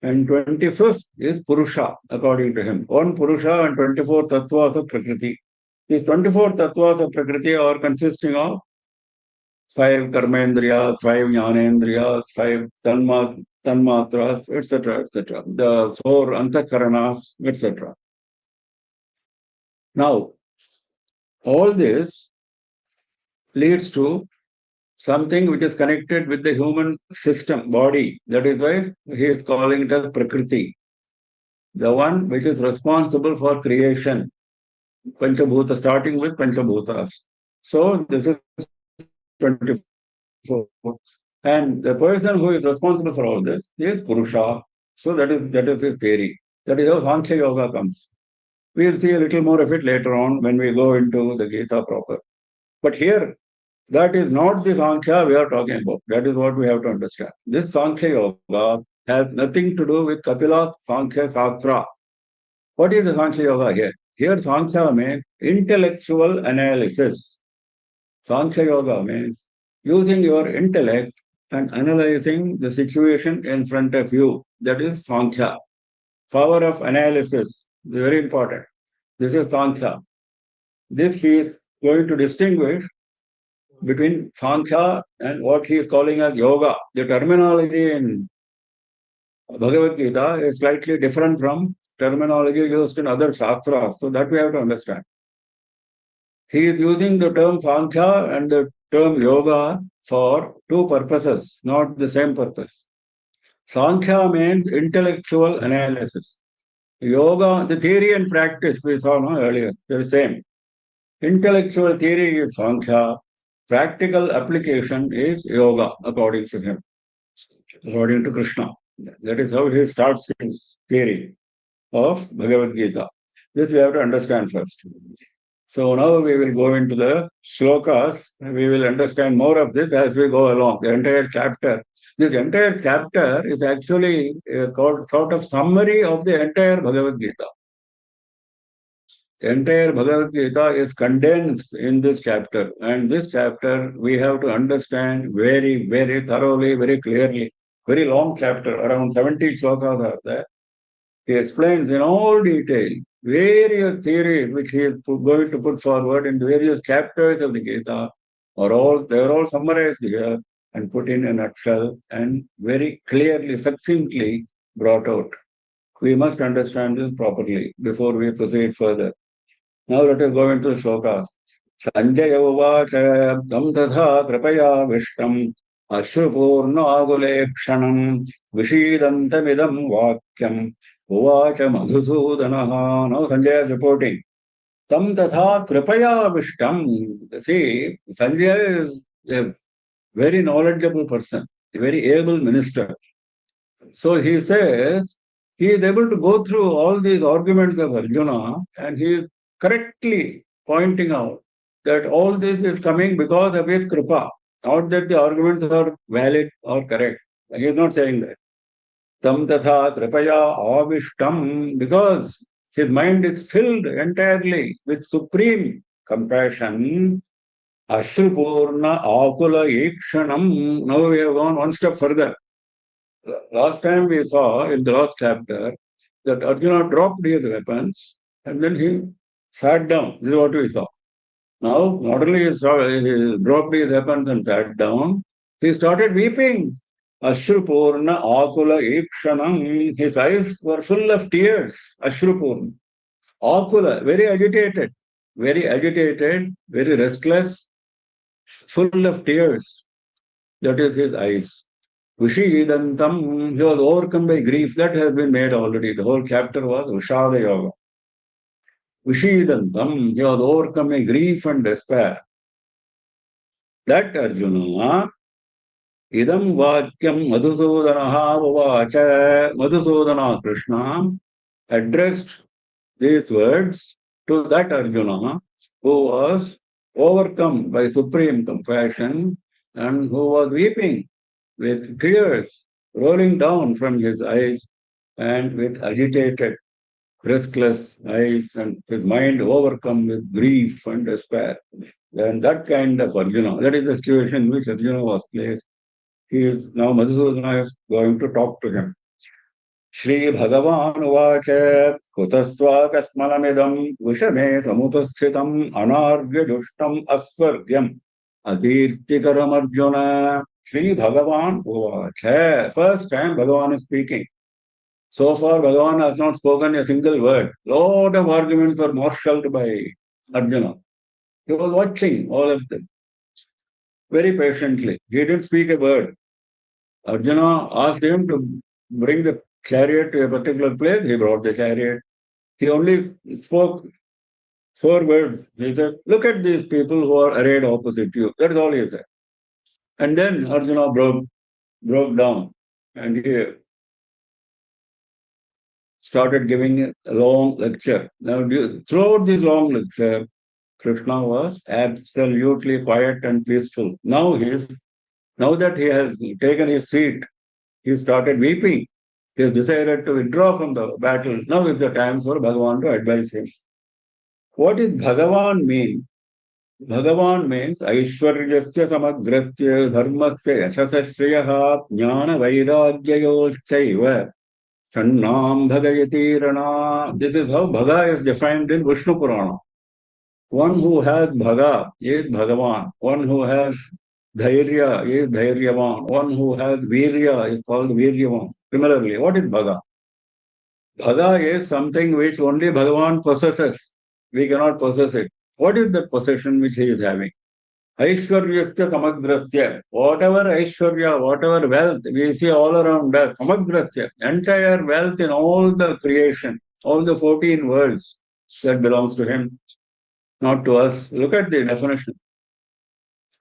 and 25th is Purusha, according to him. One Purusha and 24 tattvas of Prakriti. These 24 tattvas of Prakriti are consisting of 5 karmendriyas, 5 jnanendriyas, 5 tanmatras, etc., etc. The 4 antakaranas, etc. Now, all this leads to something which is connected with the human system, body. That is why he is calling it as Prakriti, the one which is responsible for creation. Panchabhuta, starting with Panchabhutas. So this is 24. And the person who is responsible for all this is Purusha. So that is his theory. That is how Sankhya Yoga comes. We'll see a little more of it later on when we go into the Gita proper. But here, that is not the Sankhya we are talking about. That is what we have to understand. This Sankhya Yoga has nothing to do with Kapila's Sankhya Shastra. What is the Sankhya Yoga here? Here Sankhya means intellectual analysis. Sankhya Yoga means using your intellect and analyzing the situation in front of you. That is Sankhya. Power of analysis is very important. This is Sankhya. This he is going to distinguish between Sankhya and what he is calling as yoga. The terminology in Bhagavad Gita is slightly different from terminology used in other shastras. So that we have to understand. He is using the term Sankhya and the term yoga for two purposes, not the same purpose. Sankhya means intellectual analysis. Yoga, the theory and practice we saw earlier, they're the same. Intellectual theory is Sankhya, practical application is yoga, according to him, according to Krishna. That is how he starts his theory of Bhagavad Gita. This we have to understand first. So now we will go into the shlokas. We will understand more of this as we go along. The entire chapter. This entire chapter is actually called sort of summary of the entire Bhagavad Gita. The entire Bhagavad Gita is condensed in this chapter. And this chapter we have to understand very, very thoroughly, very clearly. Very long chapter, around 70 shlokas are there. He explains in all detail various theories which he is going to put forward in various chapters of the Gita. They are all summarized here and put in a nutshell and very clearly, succinctly brought out. We must understand this properly before we proceed further. Now let us go into the shlokas. Sanjaya uvacha tam tatha kripaya vishtam Ashurpurnagulekshanam Vishidantamidam Vakyam Uvacha Madhusudanaha. Now Sanjaya is reporting. Tam tatha kripaya vishtam. See, Sanjaya is a very knowledgeable person, a very able minister. So he says, he is able to go through all these arguments of Arjuna and he is correctly pointing out that all this is coming because of his kripa. Not that the arguments are valid or correct. He is not saying that. Tam tatha kripaya avishtam, because his mind is filled entirely with supreme compassion. Ashrupurna akula ikshanam. Now we have gone one step further. Last time we saw in the last chapter that Arjuna dropped his weapons and then he sat down. This is what we saw. Now, not only he dropped his weapons and sat down, he started weeping. Ashrupurna akula ikshanam. His eyes were full of tears. Ashrupurna. Akula, very agitated, very restless, full of tears. That is his eyes. Vishidantam, he was overcome by grief. That has been made already. The whole chapter was Vishada Yoga. Vishidantam, he was overcome by grief and despair. That Arjuna, idam vakyam Madhusudanaha vavacha, Madhusudana Krishna addressed these words to that Arjuna who was overcome by supreme compassion and who was weeping with tears rolling down from his eyes and with agitated, restless eyes and his mind overcome with grief and despair. And that kind of Arjuna, that is the situation in which Arjuna was placed. He is now Madhusudana is going to talk to him. श्रीभगवानुवाच कुतस्त्वाकस्मलमिदं विषमे समुपस्थितम् अनार्यजुष्टम् अस्वर्ग्यम् अकीर्तिकरमर्जुन. Sri Bhagavan Uvacha. First time Bhagavan is speaking. So far Bhagavan has not spoken a single word. Lot of arguments were marshaled by Arjuna. He was watching all of them very patiently. He didn't speak a word. Arjuna asked him to bring the chariot to a particular place. He brought the chariot. He only spoke 4 words. He said, look at these people who are arrayed opposite you. That is all he said. And then Arjuna broke down and he started giving a long lecture. Now, throughout this long lecture, Krishna was absolutely quiet and peaceful. Now that he has taken his seat, he started weeping. He has decided to withdraw from the battle. Now is the time for Bhagavan to advise him. What does Bhagavan mean? Bhagavan means Aishwaryasya samagrasya dharmasya yashasasriyaha jnana vairagyayoschaiva Shannam Bhagayati Rana. This is how Bhaga is defined in Vishnu Purana. One who has Bhaga is Bhagavan. One who has Dhairya is Dhairyavan. One who has Virya is called Viryavan. Similarly, what is Bhaga? Bhaga is something which only Bhagavan possesses. We cannot possess it. What is the possession which he is having? Aishwaryasya samagrasya. Whatever Aishwarya, whatever wealth we see all around us, samagrasya, entire wealth in all the creation, all the 14 worlds, that belongs to him, not to us. Look at the definition.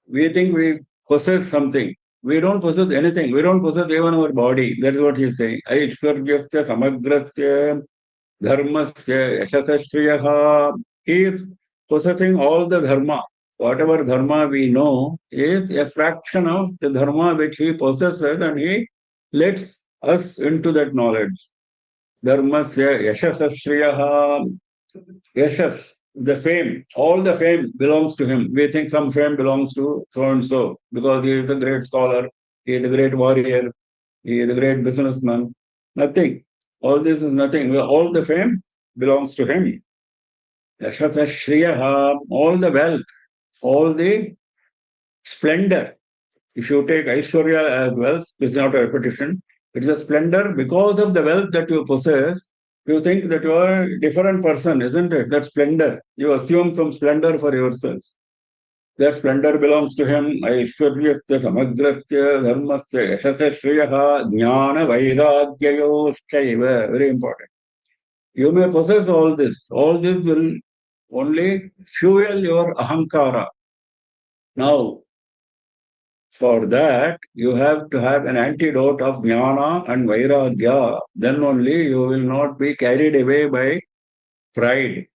We think we possess something. We don't possess anything. We don't possess even our body. That is what he is saying. Aishwaryasya samagrasya dharmasya yashasashriyaha. He is possessing all the dharma. Whatever dharma we know is a fraction of the dharma which he possesses and he lets us into that knowledge. Dharmasya yashasashriyaha. Yashas, the fame, all the fame belongs to him. We think some fame belongs to so and so because he is a great scholar, he is a great warrior, he is a great businessman. Nothing. All this is nothing. All the fame belongs to him. Yashasashriyaha, all the wealth, all the splendor. If you take Aishwarya as wealth, this is not a repetition. It is a splendor because of the wealth that you possess. You think that you are a different person, isn't it? That splendor. You assume some splendor for yourselves. That splendor belongs to him. Aishwaryasya samagrasya dharmasya yashasashriyaha jnana vairagyayoschaiva. Very important. You may possess all this. All this will only fuel your ahankara. Now, for that, you have to have an antidote of jnana and vairagya. Then only you will not be carried away by pride.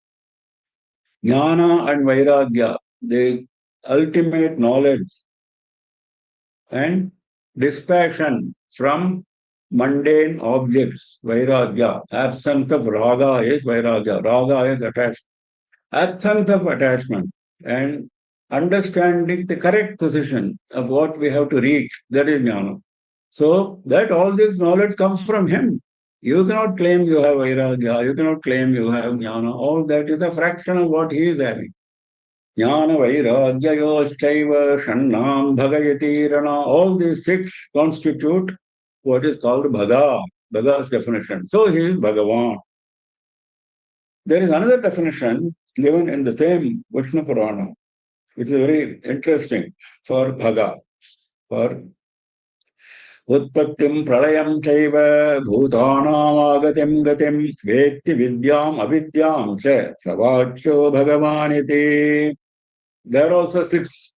Jnana and vairagya, the ultimate knowledge and dispassion from mundane objects. Vairagya, absence of raga is vairagya. Raga is attachment. Absence of attachment and understanding the correct position of what we have to reach, that is jnana. So that all this knowledge comes from him. You cannot claim you have vairagya, you cannot claim you have jnana. All that is a fraction of what he is having. Jnana vairagyayoschaiva shannam bhagayati rana. All these 6 constitute what is called bhaga, bhaga's definition. So he is Bhagavan. There is another definition given in the same Vishnu Purana. It's very interesting for bhaga, for Utpattim pralayam chaiva bhutanam gatim vetti vidyam avidyam cha savacho bhagavaniti. There are also six,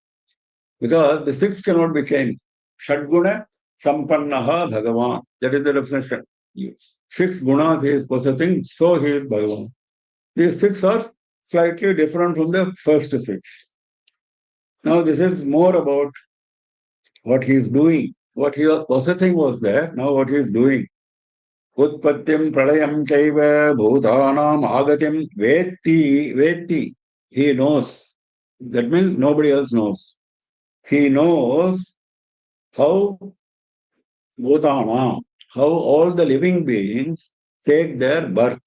because the six cannot be changed. Shadguna sampannaha bhagavan. That is the definition. Six gunas he is possessing, so he is Bhagavan. These six are slightly different from the first six. Now this is more about what he is doing. What he was possessing was there, now what he is doing. Utpattim pralayam chaiva bhutanam agatim vetti. He knows. That means nobody else knows. He knows how bhutanam, how all the living beings take their birth,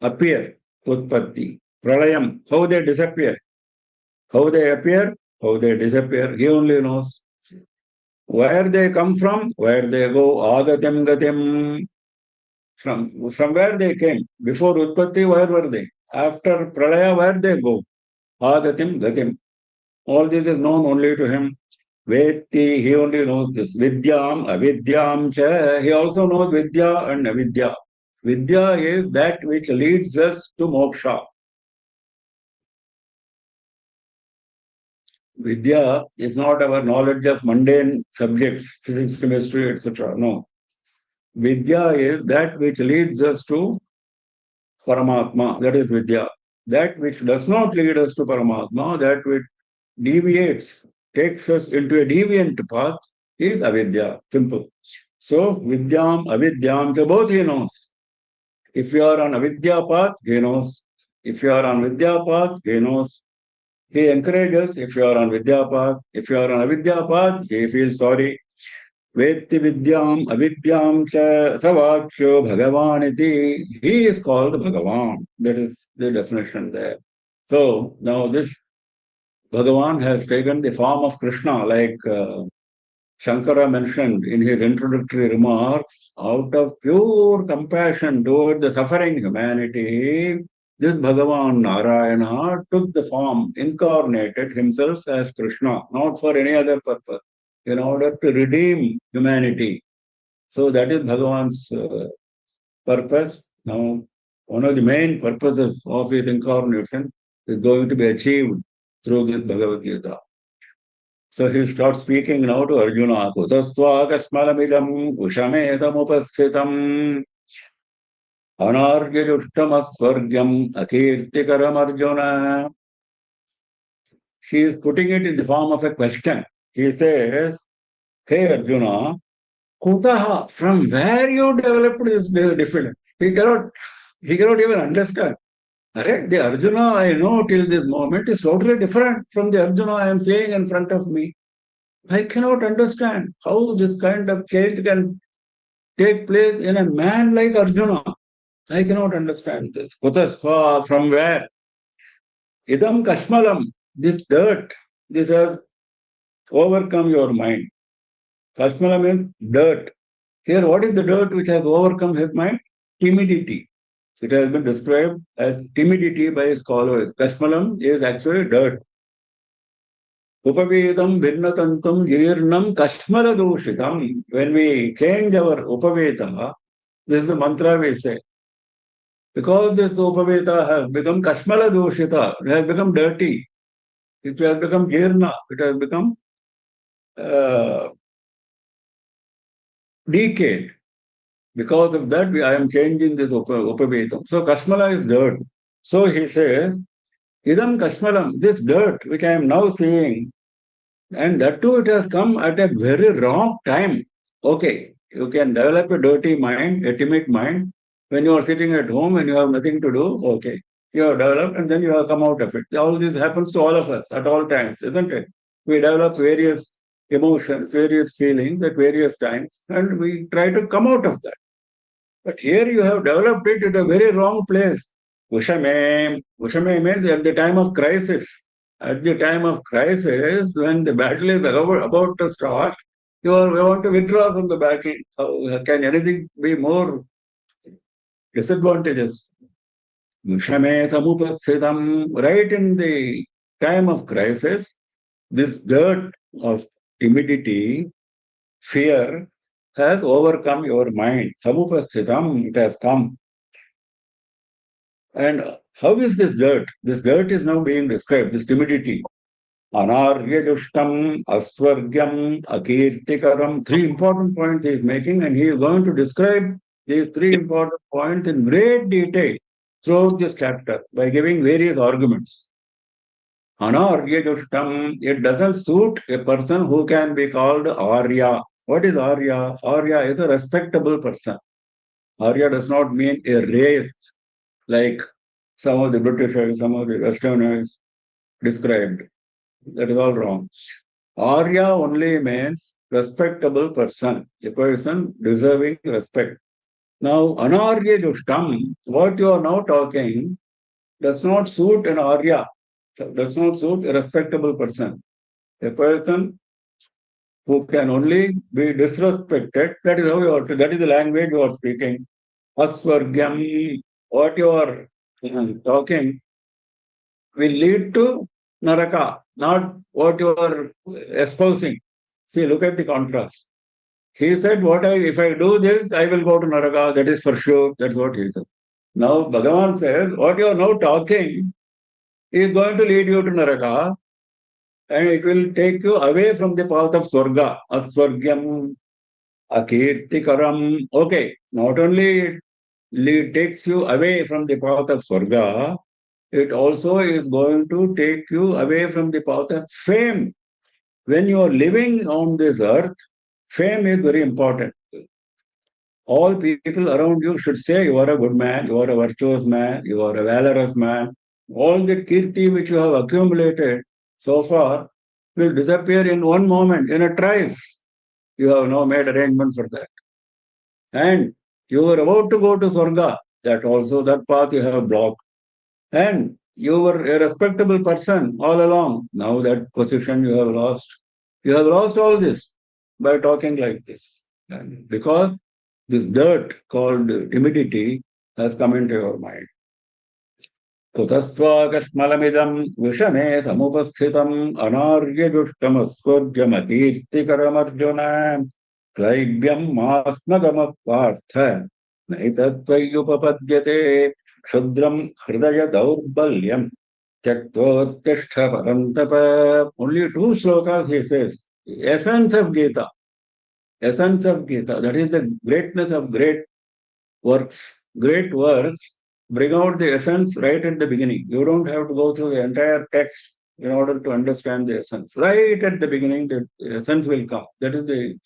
appear, utpatti, pralayam, how they disappear, how they appear, how they disappear. He only knows. Where they come from, where they go, agatim gatim. From where they came. Before Utpatti, where were they? After Pralaya, where they go? Agatim gatim. All this is known only to him. Vetti, he only knows this. Vidyam, avidyam cha. He also knows Vidya and avidya. Vidya is that which leads us to moksha. Vidya is not our knowledge of mundane subjects, physics, chemistry, etc. No. Vidya is that which leads us to Paramatma. That is Vidya. That which does not lead us to Paramatma, that which deviates, takes us into a deviant path, is avidya. Simple. So, Vidyam, avidyam, so both he knows. If you are on avidya path, he knows. If you are on vidya path, he knows. He encourages if you are on Vidya path. If you are on Avidya path, he feels sorry. Vetti Vidyam Avidyam cha Savakyo Bhagavaniti. He is called Bhagavan. That is the definition there. So now this Bhagavan has taken the form of Krishna, like Shankara mentioned in his introductory remarks, out of pure compassion toward the suffering humanity. This Bhagavan Narayana took the form, incarnated himself as Krishna, not for any other purpose, in order to redeem humanity. So that is Bhagavan's purpose. Now, one of the main purposes of his incarnation is going to be achieved through this Bhagavad Gita. So he starts speaking now to Arjuna. Kutasva kasmalamidam kushamedamupasthitam anargyajushtamasvargyam akirtikaram Arjuna. She is putting it in the form of a question. He says, hey Arjuna, Kutaha, from where you developed this difference? He cannot even understand. Correct? The Arjuna I know till this moment is totally different from the Arjuna I am seeing in front of me. I cannot understand how this kind of change can take place in a man like Arjuna. I cannot understand this. Kutasva, from where? Idam kashmalam, this dirt, this has overcome your mind. Kashmalam means dirt. Here, what is the dirt which has overcome his mind? Timidity. It has been described as timidity by scholars. Kashmalam is actually dirt. Upavedam bhinnatantam jirnam kashmala doshitam. When we change our upaveta, this is the mantra we say. Because this upaveta has become kashmala doshita, it has become dirty, it has become jirna, it has become decayed. Because of that, I am changing this upavetam. So kashmala is dirt. So he says, idam kashmalam, this dirt which I am now seeing, and that too it has come at a very wrong time. Okay, you can develop a dirty mind, a timid mind, when you are sitting at home and you have nothing to do. Okay, you have developed and then you have come out of it. All this happens to all of us at all times, isn't it? We develop various emotions, various feelings at various times, and we try to come out of that. But here you have developed it at a very wrong place. Ushame means at the time of crisis. At the time of crisis, when the battle is about to start, you want to withdraw from the battle. How can anything be more disadvantageous? Ushame samupasthitam, right in the time of crisis, this dirt of timidity, fear, has overcome your mind. Samupasthitam, it has come. And how is this dirt? This dirt is now being described, this timidity. Anaryajustam, Aswargyam, Akirtikaram. Three important points he is making, and he is going to describe these three important points in great detail throughout this chapter by giving various arguments. Anaryajustam, it doesn't suit a person who can be called Arya. What is Arya? Arya is a respectable person. Arya does not mean a race like some of the Britishers, some of the Westerners described. That is all wrong. Arya only means respectable person, a person deserving respect. Now, Anarya Jushtam, what you are now talking, does not suit an Arya, does not suit a respectable person. A person who can only be disrespected, that is how you are, that is the language you are speaking. Aswargyam, what you are talking will lead to Naraka, not what you are espousing. See, look at the contrast. He said, if I do this, I will go to Naraka. That is for sure. That's what he said. Now, Bhagavan says, what you are now talking is going to lead you to Naraka, and it will take you away from the path of Swarga. Aswargyam, Akirtikaram. Okay, not only it takes you away from the path of Swarga, it also is going to take you away from the path of fame. When you are living on this earth, fame is very important. All people around you should say you are a good man, you are a virtuous man, you are a valorous man. All the kirti which you have accumulated so far will disappear in one moment, in a trice. You have now made arrangements for that. And you were about to go to Swarga, that path you have blocked. And you were a respectable person all along. Now that position you have lost. You have lost all this by talking like this. And because this dirt called timidity has come into your mind. Kutastvakashmalamidam vishame samupasthitam anaryajushtamasvargyamatirtikaram klaibyam masmagamapartha naitatvayyupapadyate kshudram hridaya daurbalyam tyaktotishta parantapa. Only two slokas he says. Essence of Gita. Essence of Gita. That is the greatness of great works. Great works bring out the essence right at the beginning. You don't have to go through the entire text in order to understand the essence. Right at the beginning, the essence will come. That is the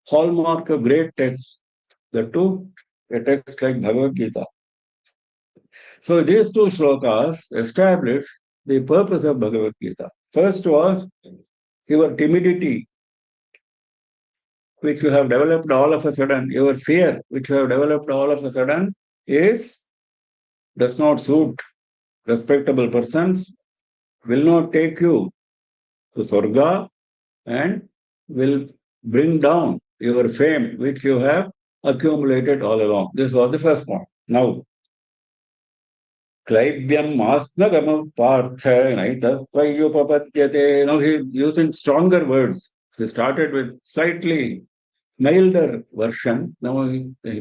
hallmark of great texts. The two, a text like Bhagavad Gita. So these two slokas establish the purpose of Bhagavad Gita. First was your timidity, which you have developed all of a sudden, your fear, which you have developed all of a sudden, does not suit respectable persons, will not take you to Swarga, and will bring down your fame, which you have accumulated all along. This was the first point. Now, Klaibyam Masnagama Partha Naitatvayupapadyate. Now he is using stronger words. He started with slightly milder version. Now,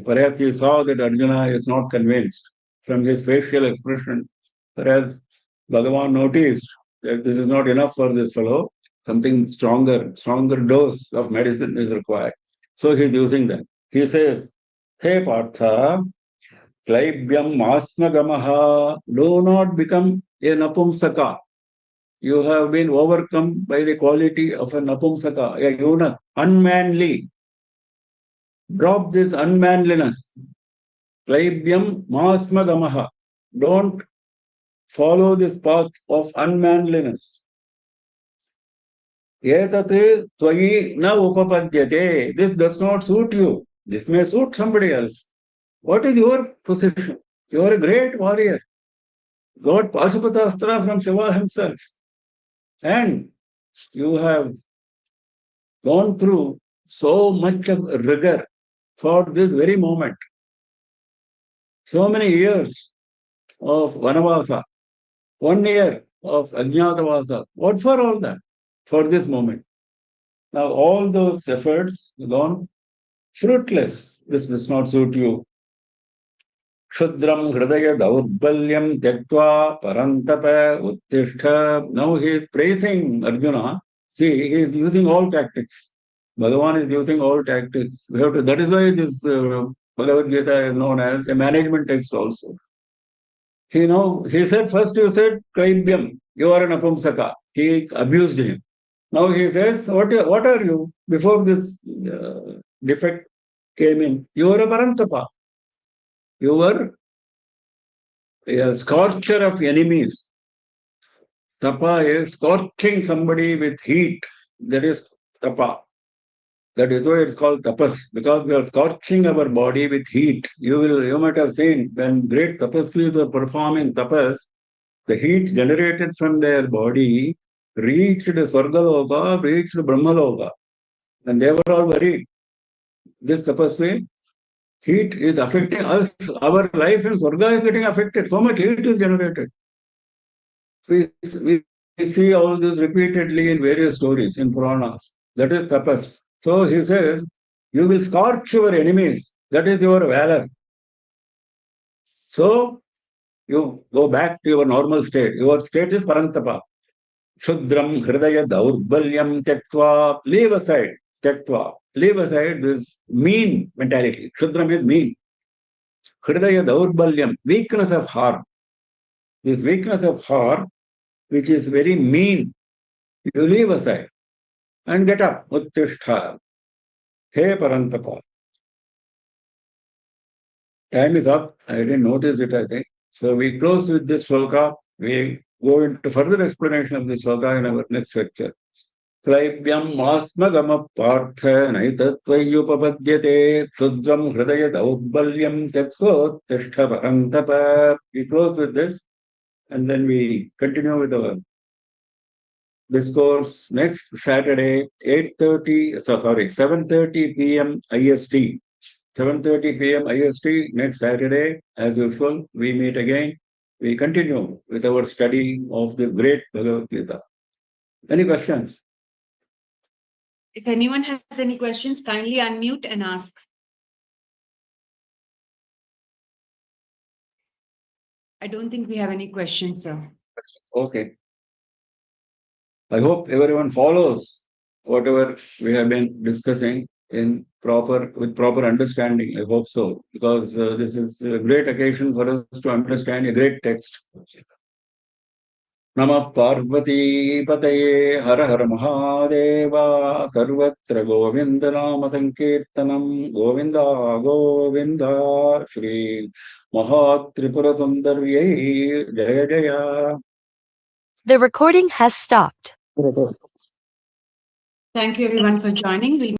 perhaps he saw that Arjuna is not convinced from his facial expression. Perhaps Bhagavan noticed that this is not enough for this fellow. Something stronger dose of medicine is required. So he is using that. He says, Hey Partha, Klaibyam Masnagamaha, do not become a Napumsaka. You have been overcome by the quality of a Napumsaka, a eunuch, unmanly. Drop this unmanliness. Klaibyam Masnagamaha. Don't follow this path of unmanliness. Etate tvayi na upapadyate. This does not suit you. This may suit somebody else. What is your position? You are a great warrior. Got Pashupatastra from Seva himself. And you have gone through so much of rigor for this very moment. So many years of Vanavasa, 1 year of Ajnatavasa. What for all that? For this moment. Now all those efforts gone fruitless. This does not suit you. Shudram hridaya daurbalyam tyaktva parantapa uttishta. Now he is praising Arjuna. See, he is using all tactics. Bhagavan is using all tactics. We have to, that is why this Bhagavad Gita is known as a management text also. He said, first you said, Kraibyam, you are an apumsaka. He abused him. Now he says, what are you? Before this defect came in, you were a parantapa. You were a scorcher of enemies. Tapa is scorching somebody with heat. That is tapa. That is why it's called tapas, because we are scorching our body with heat. You might have seen when great tapasvis were performing tapas, the heat generated from their body reached Swargaloka, reached Brahmaloka. And they were all worried. This tapasvi, heat is affecting us. Our life in Swarga is getting affected. So much heat is generated. We see all this repeatedly in various stories in Puranas. That is tapas. So he says, you will scorch your enemies. That is your valor. So you go back to your normal state. Your state is parantapa. Shudram hridaya daurbalyam tyaktva. Leave aside. Tyaktva. Leave aside this mean mentality. Shudram is mean. Hridaya daurbalyam. Weakness of heart. This weakness of heart, which is very mean, you leave aside and get up. Uttishta. Hey Parantapa. Time is up. I didn't notice it, I think. So we close with this sloka. We go into further explanation of this sloka in our next lecture. Klaibyam asmagama partha naitatvayupapadyate sudram hridaya daurbalyam tyaksotishta parantapa. We close with this and then we continue with our discourse next Saturday, 7:30 p.m. IST. 7:30 p.m. IST next Saturday. As usual, we meet again. We continue with our study of this great Bhagavad Gita. Any questions? If anyone has any questions, kindly unmute and ask. I don't think we have any questions, sir. Okay. I hope everyone follows whatever we have been discussing with proper understanding. I hope so, because this is a great occasion for us to understand a great text. Namah Parvati Pataye Hara Hara Mahadeva Sarvatra Govinda Nama Sankirtanam Govinda Govinda Shri Mahatripura Sundarye Jaya Jaya. The recording has stopped. Thank you everyone for joining. We'll